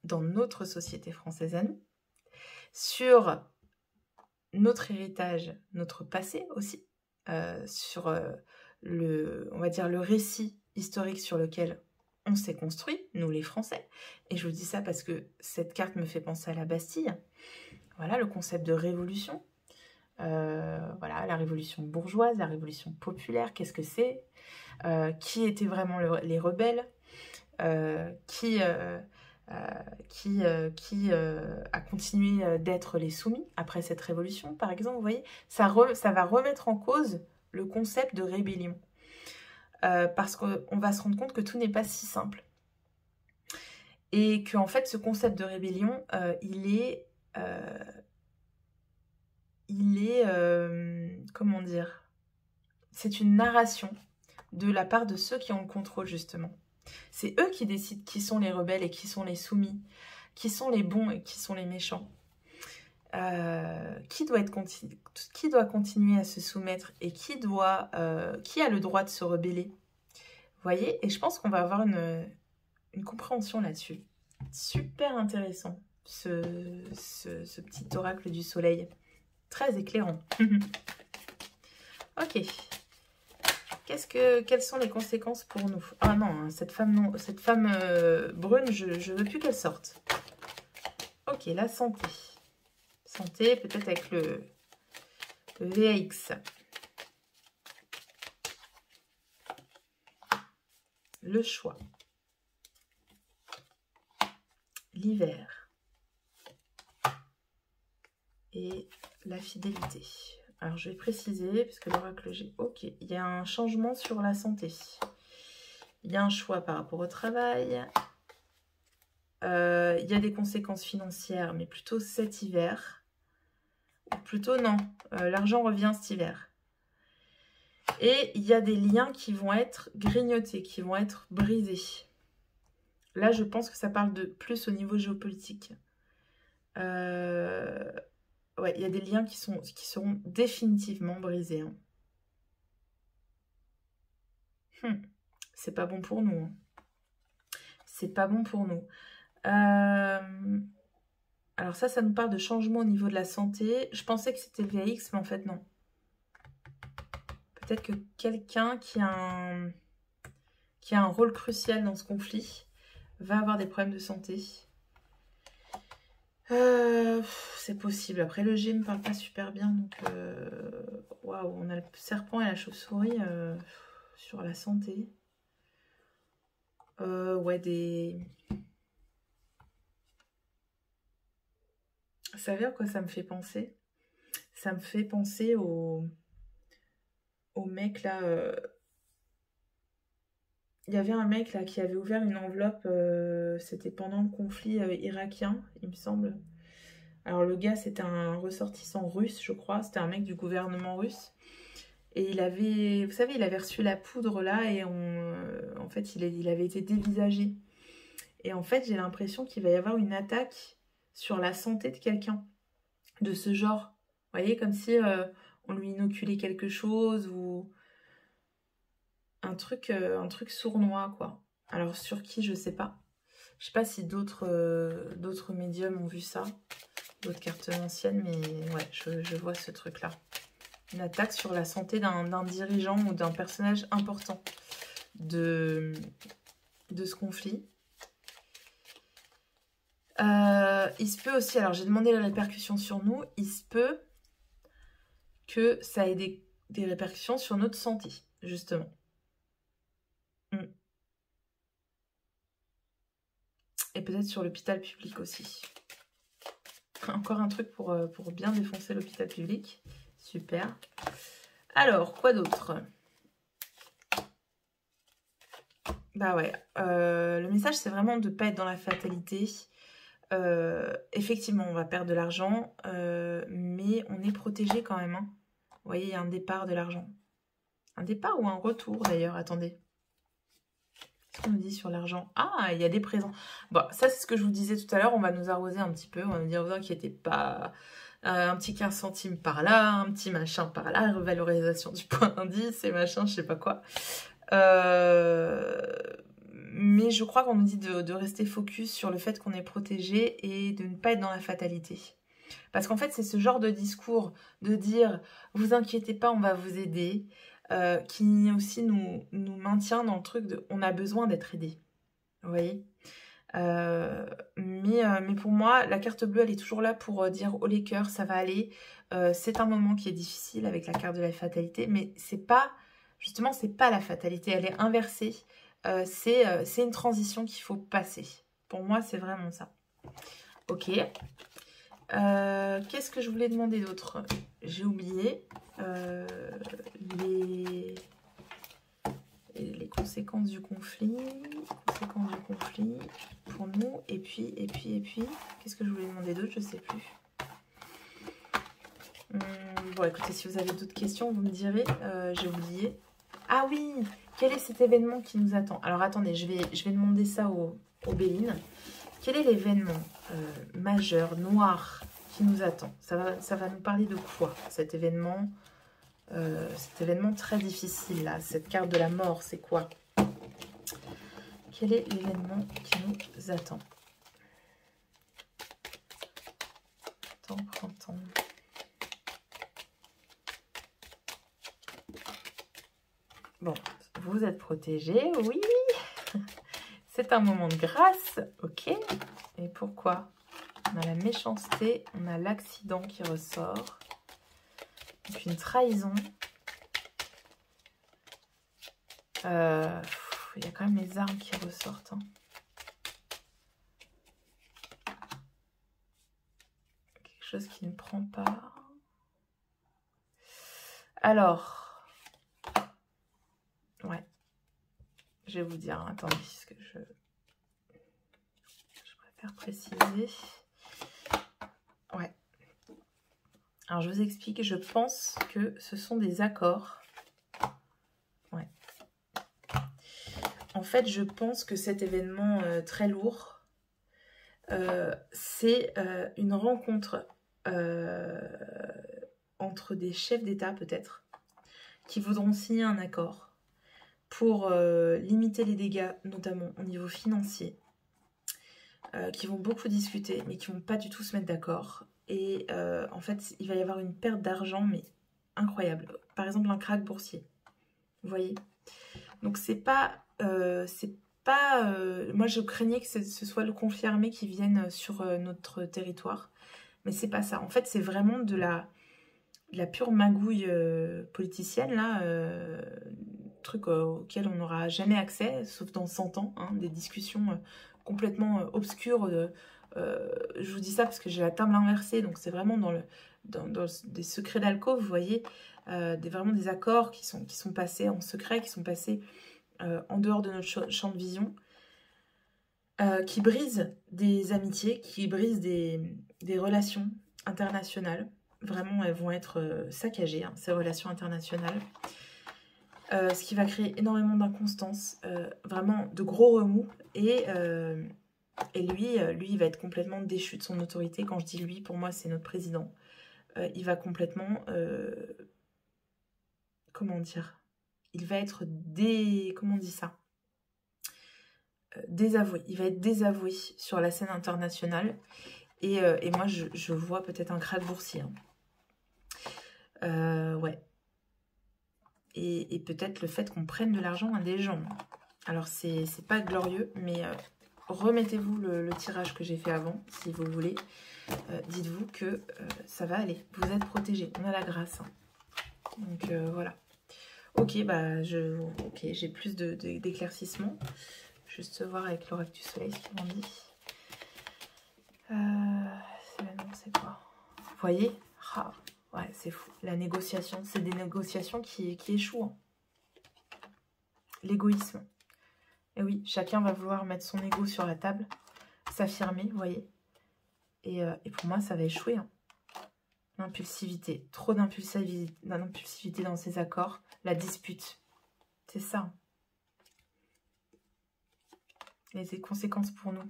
dans notre société française à nous, sur notre héritage, notre passé aussi, sur on va dire le récit historique sur lequel on s'est construit, nous les Français. Et je vous dis ça parce que cette carte me fait penser à la Bastille. Voilà, le concept de révolution. Voilà, la révolution bourgeoise, la révolution populaire, qu'est-ce que c'est? Qui étaient vraiment les rebelles? Qui a continué d'être les soumis après cette révolution, par exemple? Vous voyez, ça va remettre en cause le concept de rébellion. Parce qu'on va se rendre compte que tout n'est pas si simple. Et qu'en fait, ce concept de rébellion, comment dire, c'est une narration de la part de ceux qui ont le contrôle, justement. C'est eux qui décident qui sont les rebelles et qui sont les soumis, qui sont les bons et qui sont les méchants. Qui doit continuer à se soumettre et qui a le droit de se rebeller. Vous voyez? Et je pense qu'on va avoir une compréhension là-dessus. Super intéressant, ce petit oracle du soleil. Très éclairant. Ok. Quelles sont les conséquences pour nous? Ah non, hein, cette femme brune, je ne veux plus qu'elle sorte. Ok, la santé. Santé, peut-être avec le VX. Le choix. L'hiver. Et la fidélité. Alors, je vais préciser, parce que l'oracle j'ai... Ok, il y a un changement sur la santé. Il y a un choix par rapport au travail. Il y a des conséquences financières, mais plutôt cet hiver. Plutôt non, l'argent revient cet hiver. Et il y a des liens qui vont être grignotés, qui vont être brisés. Là, je pense que ça parle de plus au niveau géopolitique. Ouais, il y a des liens qui seront définitivement brisés. Hein. C'est pas bon pour nous. Hein. C'est pas bon pour nous. Alors ça nous parle de changement au niveau de la santé. Je pensais que c'était le VAX, mais en fait, non. Peut-être que quelqu'un qui a un rôle crucial dans ce conflit va avoir des problèmes de santé. C'est possible. Après, le G ne me parle pas super bien. Donc, waouh, on a le serpent et la chauve-souris sur la santé. Ouais, des... Vous savez à quoi ça me fait penser? Ça me fait penser au mec là... Il y avait un mec là qui avait ouvert une enveloppe, c'était pendant le conflit irakien, il me semble. Alors le gars, c'était un ressortissant russe, je crois. C'était un mec du gouvernement russe. Et il avait, vous savez, il avait reçu la poudre là et en fait, il avait été dévisagé. Et en fait, j'ai l'impression qu'il va y avoir une attaque sur la santé de quelqu'un de ce genre. Vous voyez, comme si on lui inoculait quelque chose ou un truc sournois, quoi. Alors, sur qui, je sais pas. Je sais pas si d'autres médiums ont vu ça, d'autres cartes anciennes, mais ouais, je vois ce truc-là. Une attaque sur la santé d'un dirigeant ou d'un personnage important de ce conflit. Il se peut aussi, alors j'ai demandé les répercussions sur nous, il se peut que ça ait des répercussions sur notre santé, justement. Et peut-être sur l'hôpital public aussi. Encore un truc pour bien défoncer l'hôpital public. Super. Alors, quoi d'autre? Bah ouais, le message, c'est vraiment de ne pas être dans la fatalité. Effectivement, on va perdre de l'argent, mais on est protégé quand même. Hein. Vous voyez, il y a un départ de l'argent. Un départ ou un retour, d'ailleurs, attendez. Qu'est-ce qu'on nous dit sur l'argent? Ah, il y a des présents. Bon, ça, c'est ce que je vous disais tout à l'heure. On va nous arroser un petit peu. On va nous dire, vous inquiétez pas. Un petit 15 centimes par là, un petit machin par là, revalorisation du point d'indice et machin, je sais pas quoi. Mais je crois qu'on nous dit de rester focus sur le fait qu'on est protégé et de ne pas être dans la fatalité. Parce qu'en fait, c'est ce genre de discours de dire « vous inquiétez pas, on va vous aider », qui aussi nous maintient dans le truc de « on a besoin d'être aidé ». Vous voyez mais pour moi, la carte bleue, elle est toujours là pour dire « oh les cœurs, ça va aller ». C'est un moment qui est difficile avec la carte de la fatalité, mais c'est pas, justement, c'est pas la fatalité, elle est inversée. C'est une transition qu'il faut passer. Pour moi, c'est vraiment ça. Ok. Qu'est-ce que je voulais demander d'autre? J'ai oublié. Les conséquences du conflit. Conséquences du conflit pour nous. Et puis. Qu'est-ce que je voulais demander d'autre? Je sais plus. Bon, écoutez, si vous avez d'autres questions, vous me direz. J'ai oublié. Ah oui! Quel est cet événement qui nous attend? Alors attendez, je vais demander ça au Béline. Quel est l'événement majeur, noir, qui nous attend? Ça va nous parler de quoi, cet événement très difficile, là? Cette carte de la mort, c'est quoi? Quel est l'événement qui nous attend? Printemps. Bon, vous êtes protégés, oui. C'est un moment de grâce, ok. Et pourquoi? On a la méchanceté, on a l'accident qui ressort. Donc une trahison. Il y a quand même les armes qui ressortent. Hein. Quelque chose qui ne prend pas. Alors, ouais, je vais vous dire, hein, attendez, parce que je préfère préciser. Ouais. Alors, je vous explique, je pense que ce sont des accords. Ouais. En fait, je pense que cet événement très lourd, c'est une rencontre entre des chefs d'État, peut-être, qui voudront signer un accord pour limiter les dégâts, notamment au niveau financier, qui vont beaucoup discuter, mais qui vont pas du tout se mettre d'accord. Et en fait, il va y avoir une perte d'argent, mais incroyable. Par exemple, un krach boursier. Vous voyez? Donc, c'est pas... moi, je craignais que ce soit le conflit armé qui vienne sur notre territoire. Mais c'est pas ça. En fait, c'est vraiment de la pure magouille politicienne, là. Truc auquel on n'aura jamais accès, sauf dans 100 ans. Hein, des discussions complètement obscures. Je vous dis ça parce que j'ai la table inversée. Donc, c'est vraiment dans des secrets d'alcôve, vous voyez. Vraiment des accords qui sont passés en secret, qui sont passés en dehors de notre champ de vision, qui brisent des amitiés, qui brisent des relations internationales. Vraiment, elles vont être saccagées, hein, ces relations internationales. Ce qui va créer énormément d'inconstance, vraiment de gros remous. Et lui, il va être complètement déchu de son autorité. Quand je dis lui, pour moi, c'est notre président. Il va complètement... comment dire? Il va être comment on dit ça? Désavoué. Il va être désavoué sur la scène internationale. Et moi, je vois peut-être un krach boursier. Hein. Ouais. Et peut-être le fait qu'on prenne de l'argent à des gens. Alors, c'est pas glorieux, mais remettez-vous le tirage que j'ai fait avant, si vous voulez. Dites-vous que ça va aller. Vous êtes protégés. On a la grâce. Hein. Donc, voilà. Ok, bah, j'ai plus d'éclaircissement. Juste voir avec l'oracle du soleil ce qu'ils m'ont dit. C'est quoi? Vous voyez? Ah, ouais, c'est fou. La négociation, c'est des négociations qui échouent. Hein. L'égoïsme. Et oui, chacun va vouloir mettre son ego sur la table, s'affirmer, vous voyez. Et pour moi, ça va échouer. Hein. L'impulsivité. Trop d'impulsivité dans ces accords. La dispute. C'est ça. Hein. Les conséquences pour nous.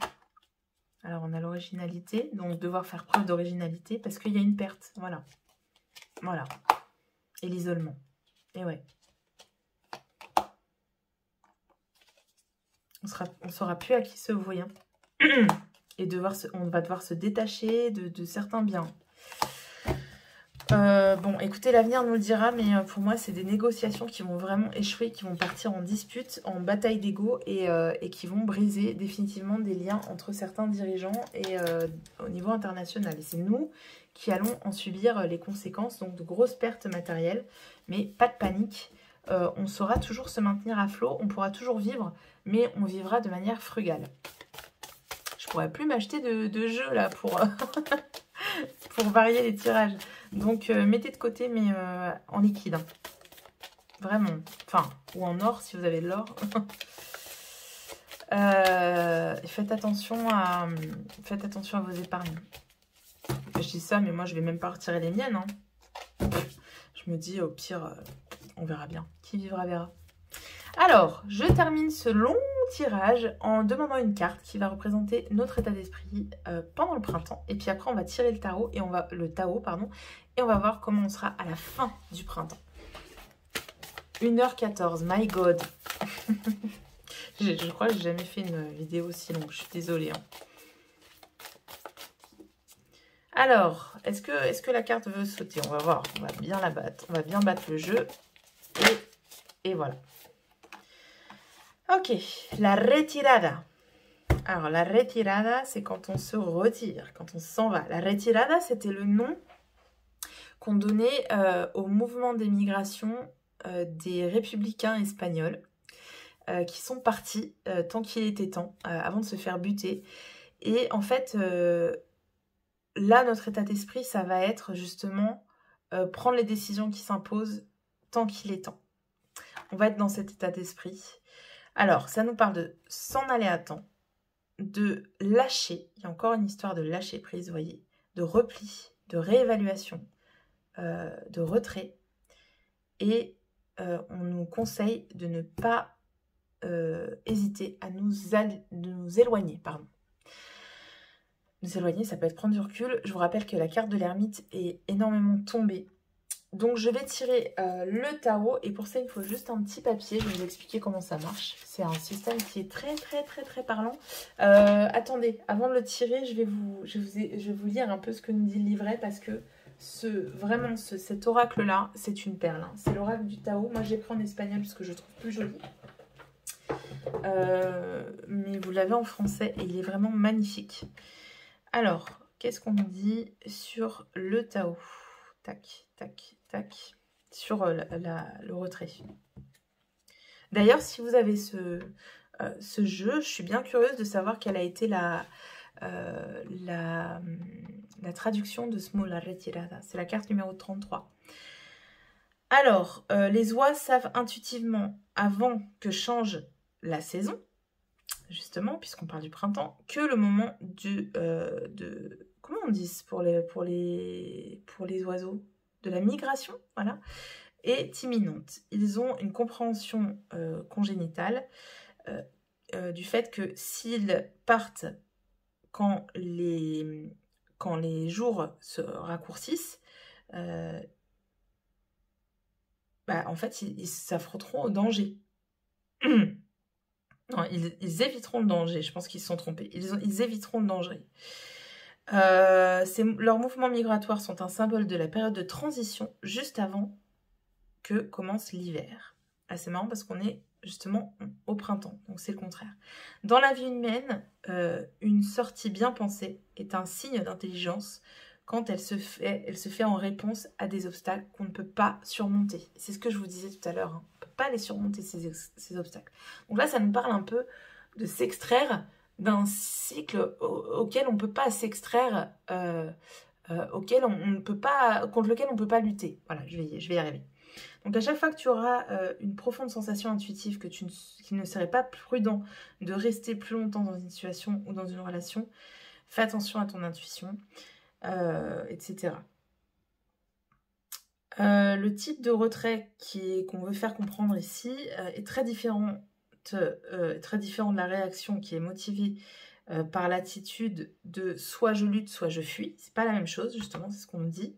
Alors, on a l'originalité. Donc, devoir faire preuve d'originalité parce qu'il y a une perte. Voilà. Voilà. Et l'isolement. Et ouais. On ne saura plus à qui se vouer. Hein. Et on va devoir se détacher de certains biens. Bon, écoutez, l'avenir nous le dira, mais pour moi, c'est des négociations qui vont vraiment échouer, qui vont partir en dispute, en bataille d'ego et qui vont briser définitivement des liens entre certains dirigeants et au niveau international. Et c'est nous qui allons en subir les conséquences, donc de grosses pertes matérielles, mais pas de panique. On saura toujours se maintenir à flot, on pourra toujours vivre, mais on vivra de manière frugale. Je pourrais plus m'acheter de jeux là pour... pour varier les tirages. Donc, mettez de côté, mais en liquide. Hein. Vraiment. Enfin, ou en or, si vous avez de l'or. Faites attention à vos épargnes. Je dis ça, mais moi, je vais même pas retirer les miennes. Hein. Je me dis, au pire, on verra bien. Qui vivra verra. Alors, je termine ce long tirage en demandant une carte qui va représenter notre état d'esprit pendant le printemps. Et puis après, on va tirer le Tao, et on va voir comment on sera à la fin du printemps. 1h14, my God. Je crois que j'ai jamais fait une vidéo aussi longue, je suis désolée. Hein. Alors, est-ce que la carte veut sauter? On va voir, on va bien la battre. On va bien battre le jeu. Et voilà. Ok, la retirada. Alors, la retirada, c'est quand on se retire, quand on s'en va. La retirada, c'était le nom qu'on donnait au mouvement d'émigration des républicains espagnols qui sont partis tant qu'il était temps, avant de se faire buter. Et en fait, là, notre état d'esprit, ça va être justement prendre les décisions qui s'imposent tant qu'il est temps. On va être dans cet état d'esprit. Alors, ça nous parle de s'en aller à temps, de lâcher. Il y a encore une histoire de lâcher prise, vous voyez, de repli, de réévaluation, de retrait. Et on nous conseille de ne pas hésiter à nous éloigner, pardon. Nous éloigner, ça peut être prendre du recul. Je vous rappelle que la carte de l'ermite est énormément tombée. Donc je vais tirer le tarot et pour ça il faut juste un petit papier. Je vais vous expliquer comment ça marche. C'est un système qui est très parlant. Attendez, avant de le tirer, je vais vous lire un peu ce que nous dit le livret parce que cet oracle là, c'est une perle. Hein. C'est l'oracle du Tao. Moi j'ai pris en espagnol parce que je trouve plus joli. Mais vous l'avez en français et il est vraiment magnifique. Alors, qu'est-ce qu'on nous dit sur le Tao? Tac, tac, tac. Sur le retrait. D'ailleurs, si vous avez ce jeu, je suis bien curieuse de savoir quelle a été la traduction de ce mot, la retirada. C'est la carte numéro 33. Alors, les oies savent intuitivement, avant que change la saison, justement, puisqu'on parle du printemps, que le moment comment on dit pour les oiseaux, de la migration, voilà, est imminente. Ils ont une compréhension congénitale du fait que s'ils partent quand les jours se raccourcissent, en fait, ils s'affronteront au danger. Non, ils éviteront le danger. Je pense qu'ils se sont trompés. Ils éviteront le danger. Leurs mouvements migratoires sont un symbole de la période de transition juste avant que commence l'hiver. Ah, c'est marrant parce qu'on est justement au printemps, donc c'est le contraire. Dans la vie humaine, une sortie bien pensée est un signe d'intelligence quand elle se fait en réponse à des obstacles qu'on ne peut pas surmonter. C'est ce que je vous disais tout à l'heure, hein. On ne peut pas les surmonter, ces obstacles. Donc là, ça nous parle un peu de s'extraire d'un cycle auquel on ne peut pas s'extraire, contre lequel on ne peut pas lutter. Voilà, je vais y arriver. Donc à chaque fois que tu auras une profonde sensation intuitive qu'il ne serait pas prudent de rester plus longtemps dans une situation ou dans une relation, fais attention à ton intuition, etc. Le type de retrait qu'on veut faire comprendre ici est très différent de la réaction qui est motivée par l'attitude de soit je lutte, soit je fuis. C'est pas la même chose, justement, c'est ce qu'on me dit.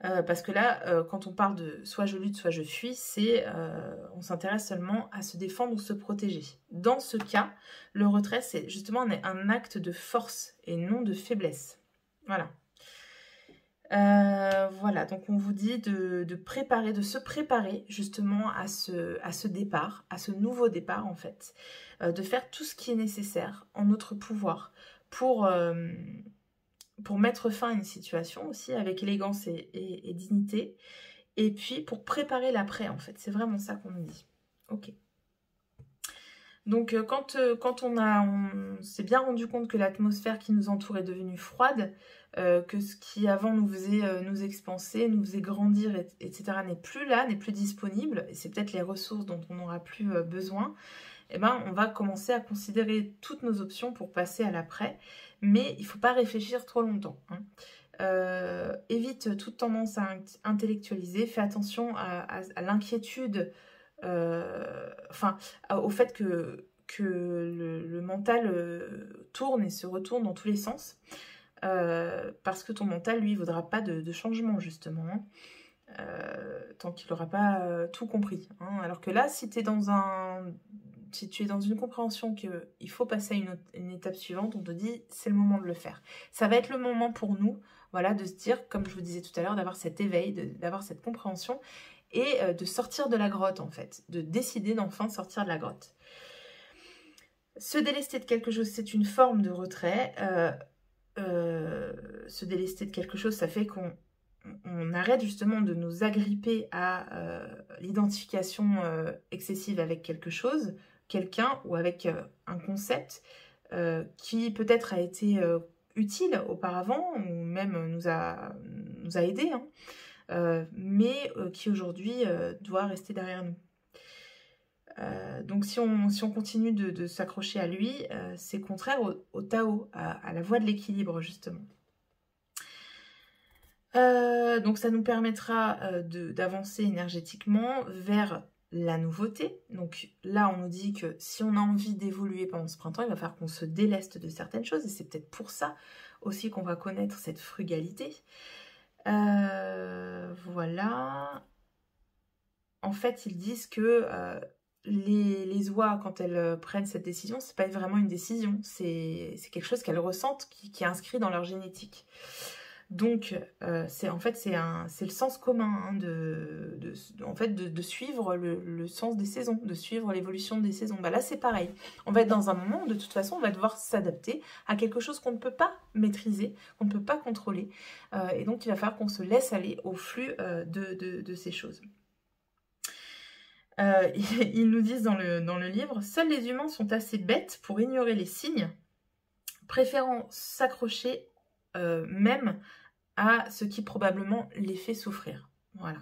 Parce que là, quand on parle de soit je lutte, soit je fuis, on s'intéresse seulement à se défendre ou se protéger. Dans ce cas, le retrait, c'est justement un acte de force et non de faiblesse. Voilà. Voilà, donc on vous dit de se préparer justement à ce départ, à ce nouveau départ en fait, de faire tout ce qui est nécessaire en notre pouvoir pour mettre fin à une situation aussi avec élégance et dignité, et puis pour préparer l'après en fait, c'est vraiment ça qu'on nous dit. Ok. Donc quand on s'est bien rendu compte que l'atmosphère qui nous entoure est devenue froide, que ce qui avant nous faisait nous expanser, nous faisait grandir, etc. n'est plus là, n'est plus disponible, et c'est peut-être les ressources dont on n'aura plus besoin, eh ben, on va commencer à considérer toutes nos options pour passer à l'après, mais il ne faut pas réfléchir trop longtemps. Hein. Évite toute tendance à intellectualiser, fais attention à l'inquiétude, au fait que le mental tourne et se retourne dans tous les sens, parce que ton mental, lui, ne voudra pas de changement, justement, hein, tant qu'il n'aura pas tout compris. Hein. Alors que là, si tu es dans une compréhension qu'il faut passer à une étape suivante, on te dit c'est le moment de le faire. Ça va être le moment pour nous, voilà, de se dire, comme je vous disais tout à l'heure, d'avoir cet éveil, d'avoir cette compréhension et de sortir de la grotte en fait, de décider d'enfin sortir de la grotte. Se délester de quelque chose, c'est une forme de retrait. Se délester de quelque chose, ça fait qu'on arrête justement de nous agripper à l'identification excessive avec quelque chose, quelqu'un ou avec un concept qui peut-être a été utile auparavant ou même nous a aidés. Hein. mais qui aujourd'hui doit rester derrière nous. Donc si on continue de s'accrocher à lui, c'est contraire au Tao, à la voie de l'équilibre justement. Donc ça nous permettra d'avancer énergétiquement vers la nouveauté. Donc là on nous dit que si on a envie d'évoluer pendant ce printemps, il va falloir qu'on se déleste de certaines choses, et c'est peut-être pour ça aussi qu'on va connaître cette frugalité. Voilà. En fait, ils disent que les oies, quand elles prennent cette décision, c'est pas vraiment une décision, c'est quelque chose qu'elles ressentent, qui est inscrit dans leur génétique. Donc, en fait, c'est le sens commun hein, de suivre le sens des saisons, de suivre l'évolution des saisons. Bah là, c'est pareil. On va être dans un moment où, de toute façon, on va devoir s'adapter à quelque chose qu'on ne peut pas maîtriser, qu'on ne peut pas contrôler. Et donc, il va falloir qu'on se laisse aller au flux de ces choses. Ils nous disent dans le livre, seuls les humains sont assez bêtes pour ignorer les signes, préférant s'accrocher même à ce qui probablement les fait souffrir. Voilà.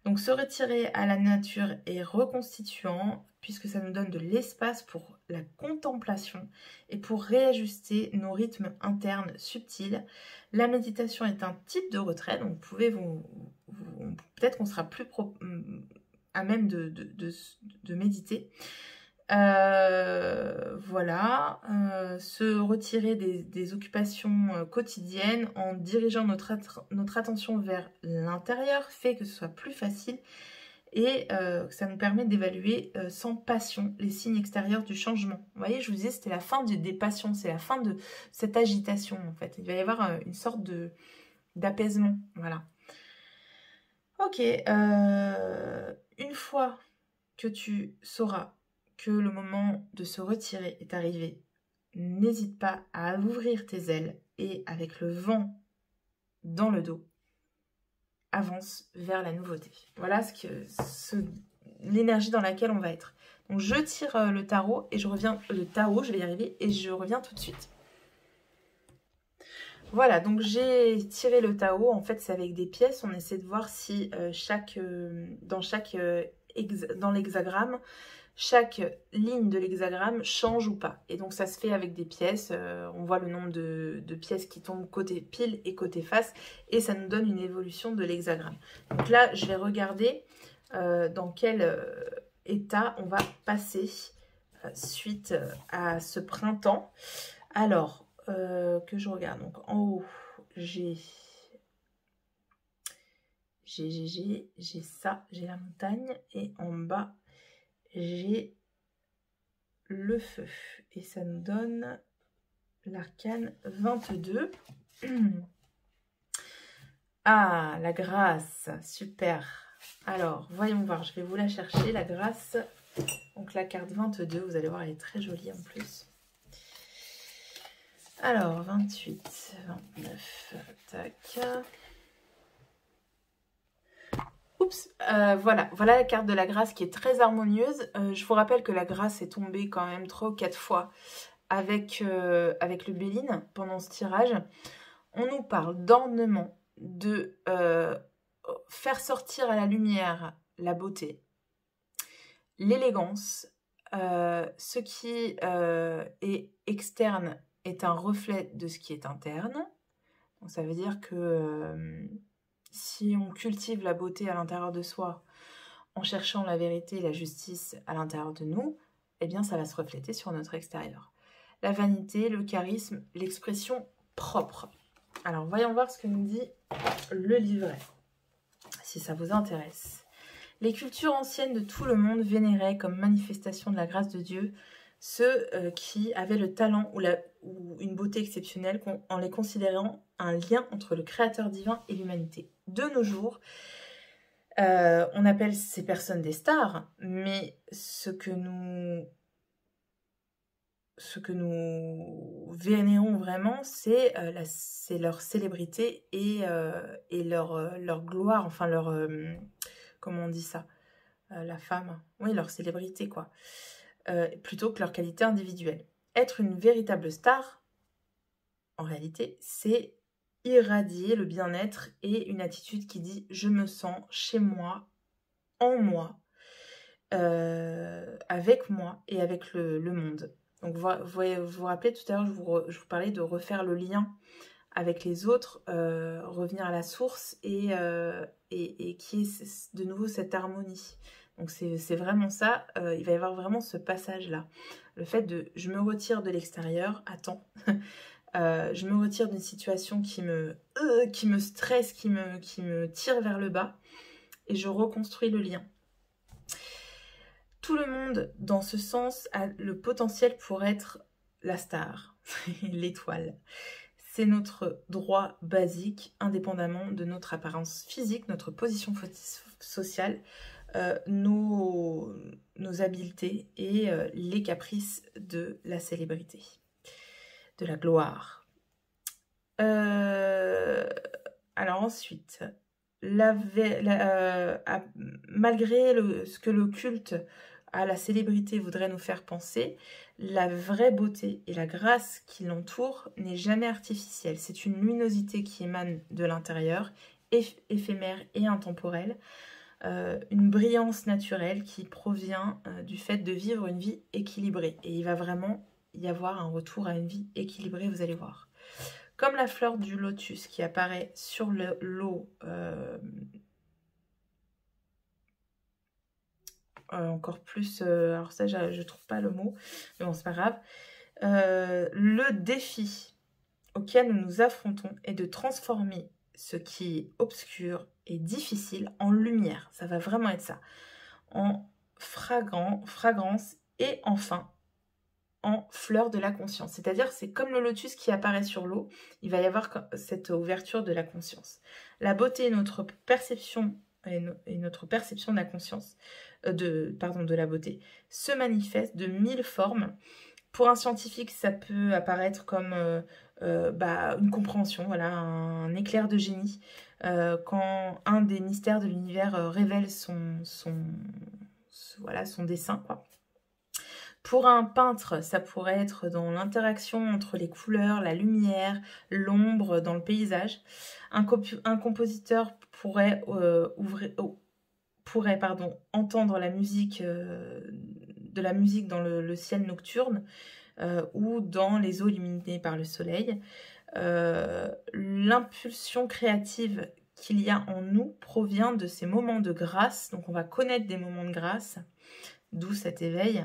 Donc se retirer à la nature est reconstituant, puisque ça nous donne de l'espace pour la contemplation et pour réajuster nos rythmes internes subtils. La méditation est un type de retrait, donc vous pouvez peut-être qu'on sera plus à même de méditer. Voilà, se retirer des occupations quotidiennes en dirigeant notre attention vers l'intérieur fait que ce soit plus facile et ça nous permet d'évaluer sans passion les signes extérieurs du changement. Vous voyez, je vous disais, c'était la fin des passions, c'est la fin de cette agitation en fait. Il va y avoir une sorte d'apaisement, voilà. Ok, une fois que tu sauras que le moment de se retirer est arrivé, n'hésite pas à ouvrir tes ailes et avec le vent dans le dos, avance vers la nouveauté. Voilà l'énergie dans laquelle on va être. Donc je tire le tarot et je reviens, le Tao, je vais y arriver et je reviens tout de suite. Voilà, donc j'ai tiré le Tao, en fait c'est avec des pièces, on essaie de voir si dans l'hexagramme, chaque ligne de l'hexagramme change ou pas. Et donc ça se fait avec des pièces, on voit le nombre de pièces qui tombent côté pile et côté face, et ça nous donne une évolution de l'hexagramme. Donc là, je vais regarder dans quel état on va passer suite à ce printemps. Alors, que je regarde, donc en haut, j'ai ça, j'ai la montagne, et en bas, j'ai le feu. Et ça nous donne l'arcane 22. Ah, la grâce, super. Alors, voyons voir, je vais vous la chercher, la grâce. Donc la carte 22, vous allez voir, elle est très jolie en plus. Alors, 28, 29, tac. Oups, voilà la carte de la grâce qui est très harmonieuse. Je vous rappelle que la grâce est tombée quand même 3 ou 4 fois avec le Béline pendant ce tirage. On nous parle d'ornement, de faire sortir à la lumière la beauté, l'élégance, ce qui est externe est un reflet de ce qui est interne. Donc ça veut dire que si on cultive la beauté à l'intérieur de soi, en cherchant la vérité et la justice à l'intérieur de nous, eh bien ça va se refléter sur notre extérieur. La vanité, le charisme, l'expression propre. Alors voyons voir ce que nous dit le livret, si ça vous intéresse. Les cultures anciennes de tout le monde vénéraient comme manifestation de la grâce de Dieu ceux qui avaient le talent ou une beauté exceptionnelle en les considérant un lien entre le créateur divin et l'humanité. De nos jours, on appelle ces personnes des stars, mais ce que nous vénérons vraiment, c'est leur célébrité et leur gloire, enfin leur... comment on dit ça, la femme, oui, leur célébrité, quoi. Plutôt que leur qualité individuelle. Être une véritable star, en réalité, c'est irradier le bien-être et une attitude qui dit « je me sens chez moi, en moi, avec moi et avec le monde ». Donc vous vous rappelez tout à l'heure, je vous parlais de refaire le lien avec les autres, revenir à la source et qui est de nouveau cette harmonie. Donc c'est vraiment ça, il va y avoir vraiment ce passage-là. Le fait de « je me retire de l'extérieur, attends ». Je me retire d'une situation qui me stresse, qui me tire vers le bas, et je reconstruis le lien. Tout le monde, dans ce sens, a le potentiel pour être la star, l'étoile. C'est notre droit basique, indépendamment de notre apparence physique, notre position sociale, nos habiletés et les caprices de la célébrité, de la gloire. Alors ensuite, malgré ce que le culte à la célébrité voudrait nous faire penser, la vraie beauté et la grâce qui l'entoure n'est jamais artificielle. C'est une luminosité qui émane de l'intérieur, éphémère et intemporelle, une brillance naturelle qui provient du fait de vivre une vie équilibrée. Et il va vraiment y avoir un retour à une vie équilibrée, vous allez voir. Comme la fleur du lotus qui apparaît sur l'eau, encore plus, alors ça je trouve pas le mot, mais bon c'est pas grave. Le défi auquel nous nous affrontons est de transformer ce qui est obscur et difficile en lumière, ça va vraiment être ça, en fragrance et enfin en fleur de la conscience. C'est-à-dire, c'est comme le lotus qui apparaît sur l'eau, il va y avoir cette ouverture de la conscience. La beauté est notre perception et notre perception de la conscience, de la beauté, se manifeste de 1000 formes. Pour un scientifique, ça peut apparaître comme une compréhension, voilà, un éclair de génie. Quand un des mystères de l'univers révèle son dessin, quoi. Pour un peintre, ça pourrait être dans l'interaction entre les couleurs, la lumière, l'ombre dans le paysage. Un compositeur pourrait, entendre la musique, de la musique dans le ciel nocturne ou dans les eaux illuminées par le soleil. L'impulsion créative qu'il y a en nous provient de ces moments de grâce. Donc on va connaître des moments de grâce, d'où cet éveil.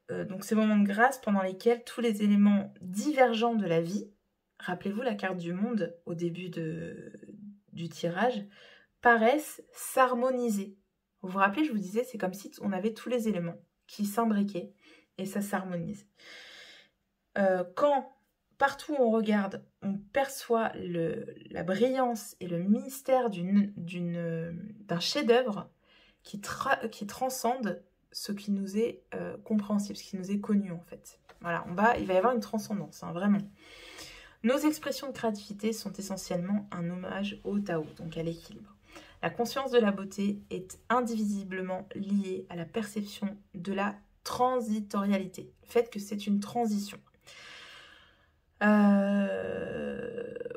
Donc ces moments de grâce pendant lesquels tous les éléments divergents de la vie, rappelez-vous la carte du monde au début du tirage, paraissent s'harmoniser. Vous vous rappelez, je vous disais, c'est comme si on avait tous les éléments qui s'imbriquaient et ça s'harmonise. Quand partout où on regarde, on perçoit la brillance et le mystère d'un chef-d'œuvre qui transcende ce qui nous est compréhensible, ce qui nous est connu en fait. Voilà, il va y avoir une transcendance, hein, vraiment. Nos expressions de créativité sont essentiellement un hommage au Tao, donc à l'équilibre. La conscience de la beauté est indivisiblement liée à la perception de la transitorialité, le fait que c'est une transition.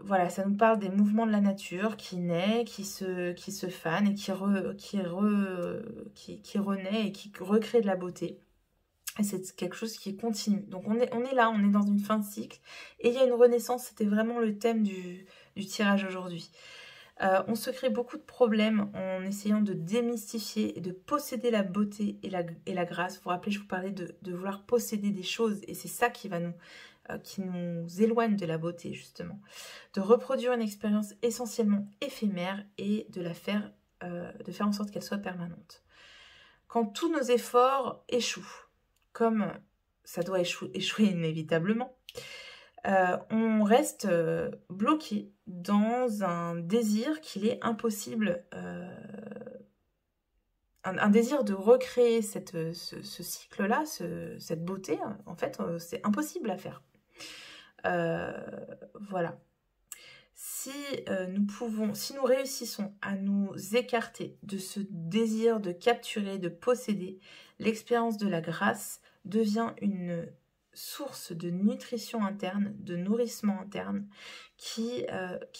Voilà, ça nous parle des mouvements de la nature qui naît, qui se fane et qui renaît et qui recrée de la beauté. Et c'est quelque chose qui continue. Donc on est là, on est dans une fin de cycle. Et il y a une renaissance, c'était vraiment le thème du tirage aujourd'hui. On se crée beaucoup de problèmes en essayant de démystifier et de posséder la beauté et la grâce. Vous vous rappelez, je vous parlais de vouloir posséder des choses. Et c'est ça qui nous éloigne de la beauté, justement. De reproduire une expérience essentiellement éphémère et de faire en sorte qu'elle soit permanente. Quand tous nos efforts échouent, comme ça doit échouer inévitablement, on reste bloqué dans un désir qu'il est impossible, un désir de recréer ce cycle-là, cette beauté, en fait, c'est impossible à faire. Voilà. Si nous réussissons à nous écarter de ce désir de capturer, de posséder, l'expérience de la grâce devient une source de nutrition interne, de nourrissement interne, qui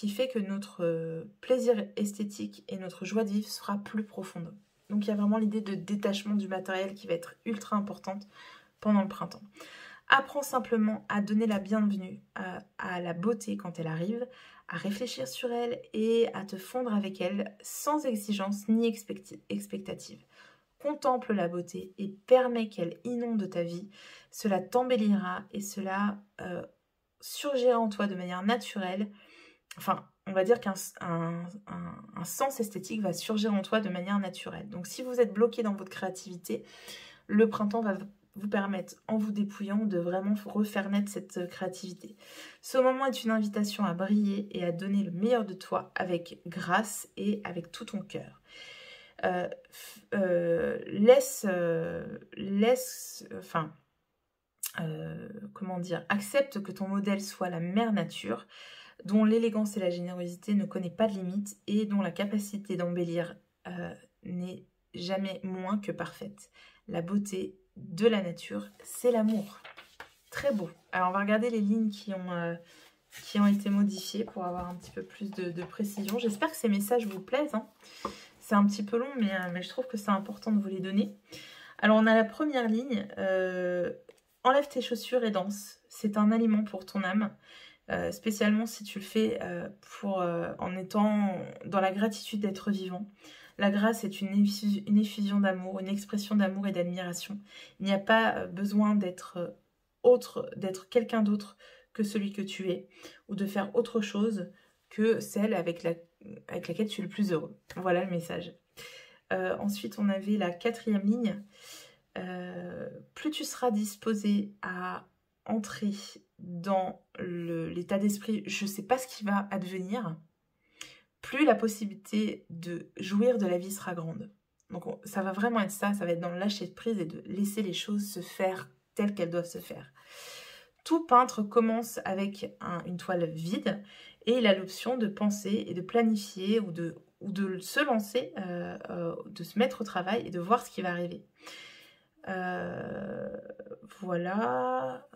fait que notre plaisir esthétique et notre joie de vivre sera plus profonde. Donc il y a vraiment l'idée de détachement du matériel qui va être ultra importante pendant le printemps. Apprends simplement à donner la bienvenue à la beauté quand elle arrive, à réfléchir sur elle et à te fondre avec elle sans exigence ni expectative. Contemple la beauté et permets qu'elle inonde ta vie. Cela t'embellira et cela surgira en toi de manière naturelle. Enfin, on va dire qu'un sens esthétique va surgir en toi de manière naturelle. Donc si vous êtes bloqué dans votre créativité, le printemps va vous permettre, en vous dépouillant, de vraiment refaire naître cette créativité. Ce moment est une invitation à briller et à donner le meilleur de toi avec grâce et avec tout ton cœur. Accepte que ton modèle soit la mère nature, dont l'élégance et la générosité ne connaît pas de limite et dont la capacité d'embellir n'est jamais moins que parfaite. La beauté de la nature, c'est l'amour. Très beau. Alors on va regarder les lignes qui ont été modifiées pour avoir un petit peu plus de précision. J'espère que ces messages vous plaisent, hein. C'est un petit peu long, mais je trouve que c'est important de vous les donner. Alors, on a la première ligne. Enlève tes chaussures et danse. C'est un aliment pour ton âme. Spécialement si tu le fais en étant dans la gratitude d'être vivant. La grâce est une effusion d'amour, une expression d'amour et d'admiration. Il n'y a pas besoin d'être quelqu'un d'autre que celui que tu es, ou de faire autre chose que celle avec laquelle tu es le plus heureux. Voilà le message. Ensuite, on avait la 4e ligne. Plus tu seras disposé à entrer dans l'état d'esprit « je ne sais pas ce qui va advenir », plus la possibilité de jouir de la vie sera grande. Donc ça va vraiment être ça, ça va être dans le lâcher de prise et de laisser les choses se faire telles qu'elles doivent se faire. Tout peintre commence avec une toile vide et il a l'option de penser et de planifier ou de se lancer, de se mettre au travail et de voir ce qui va arriver. Voilà.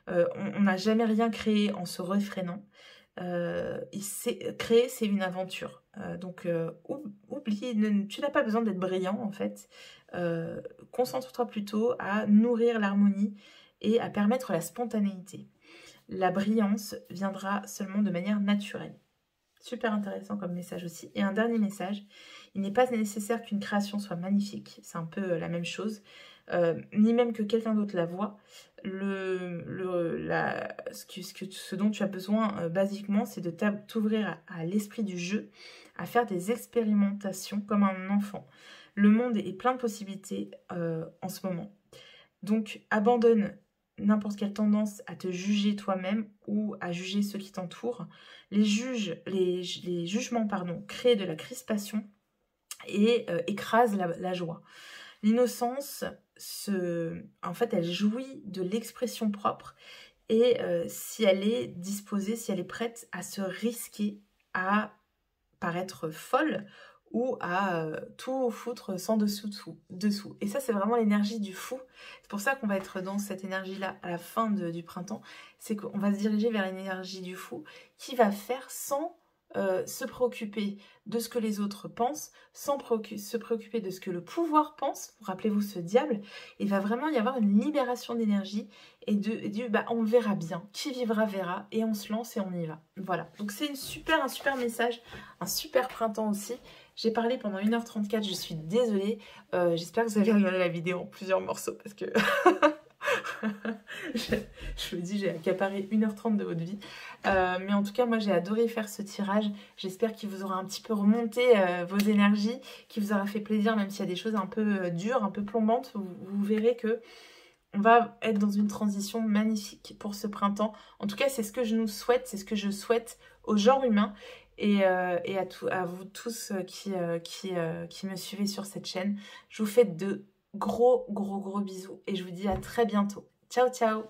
On n'a jamais rien créé en se réfrénant. Créer, c'est une aventure. Donc, oublie, tu n'as pas besoin d'être brillant, en fait. Concentre-toi plutôt à nourrir l'harmonie et à permettre la spontanéité. La brillance viendra seulement de manière naturelle. Super intéressant comme message aussi. Et un dernier message, il n'est pas nécessaire qu'une création soit magnifique. C'est un peu la même chose. Ni même que quelqu'un d'autre la voie. Ce dont tu as besoin basiquement, c'est de t'ouvrir à l'esprit du jeu, à faire des expérimentations comme un enfant. Le monde est plein de possibilités en ce moment. Donc, abandonne n'importe quelle tendance à te juger toi-même ou à juger ceux qui t'entourent. Les jugements créent de la crispation et écrasent la joie. L'innocence, en fait, elle jouit de l'expression propre et si elle est disposée, si elle est prête à se risquer à paraître folle ou à tout foutre sans dessous. Et ça, c'est vraiment l'énergie du fou. C'est pour ça qu'on va être dans cette énergie-là à la fin du printemps. C'est qu'on va se diriger vers l'énergie du fou qui va faire sans se préoccuper de ce que les autres pensent, sans se préoccuper de ce que le pouvoir pense. Rappelez-vous ce diable. Il va vraiment y avoir une libération d'énergie et on verra bien. Qui vivra verra et on se lance et on y va. Voilà. Donc c'est un super message, un super printemps aussi. J'ai parlé pendant 1h34, je suis désolée. J'espère que vous avez regardé la vidéo en plusieurs morceaux parce que je me dis j'ai accaparé 1h30 de votre vie. Mais en tout cas, moi j'ai adoré faire ce tirage. J'espère qu'il vous aura un petit peu remonté vos énergies, qu'il vous aura fait plaisir, même s'il y a des choses un peu dures, un peu plombantes. Vous verrez que on va être dans une transition magnifique pour ce printemps. En tout cas, c'est ce que je nous souhaite, c'est ce que je souhaite au genre humain. Et à vous tous qui me suivez sur cette chaîne. Je vous fais de gros bisous et je vous dis à très bientôt. Ciao, ciao!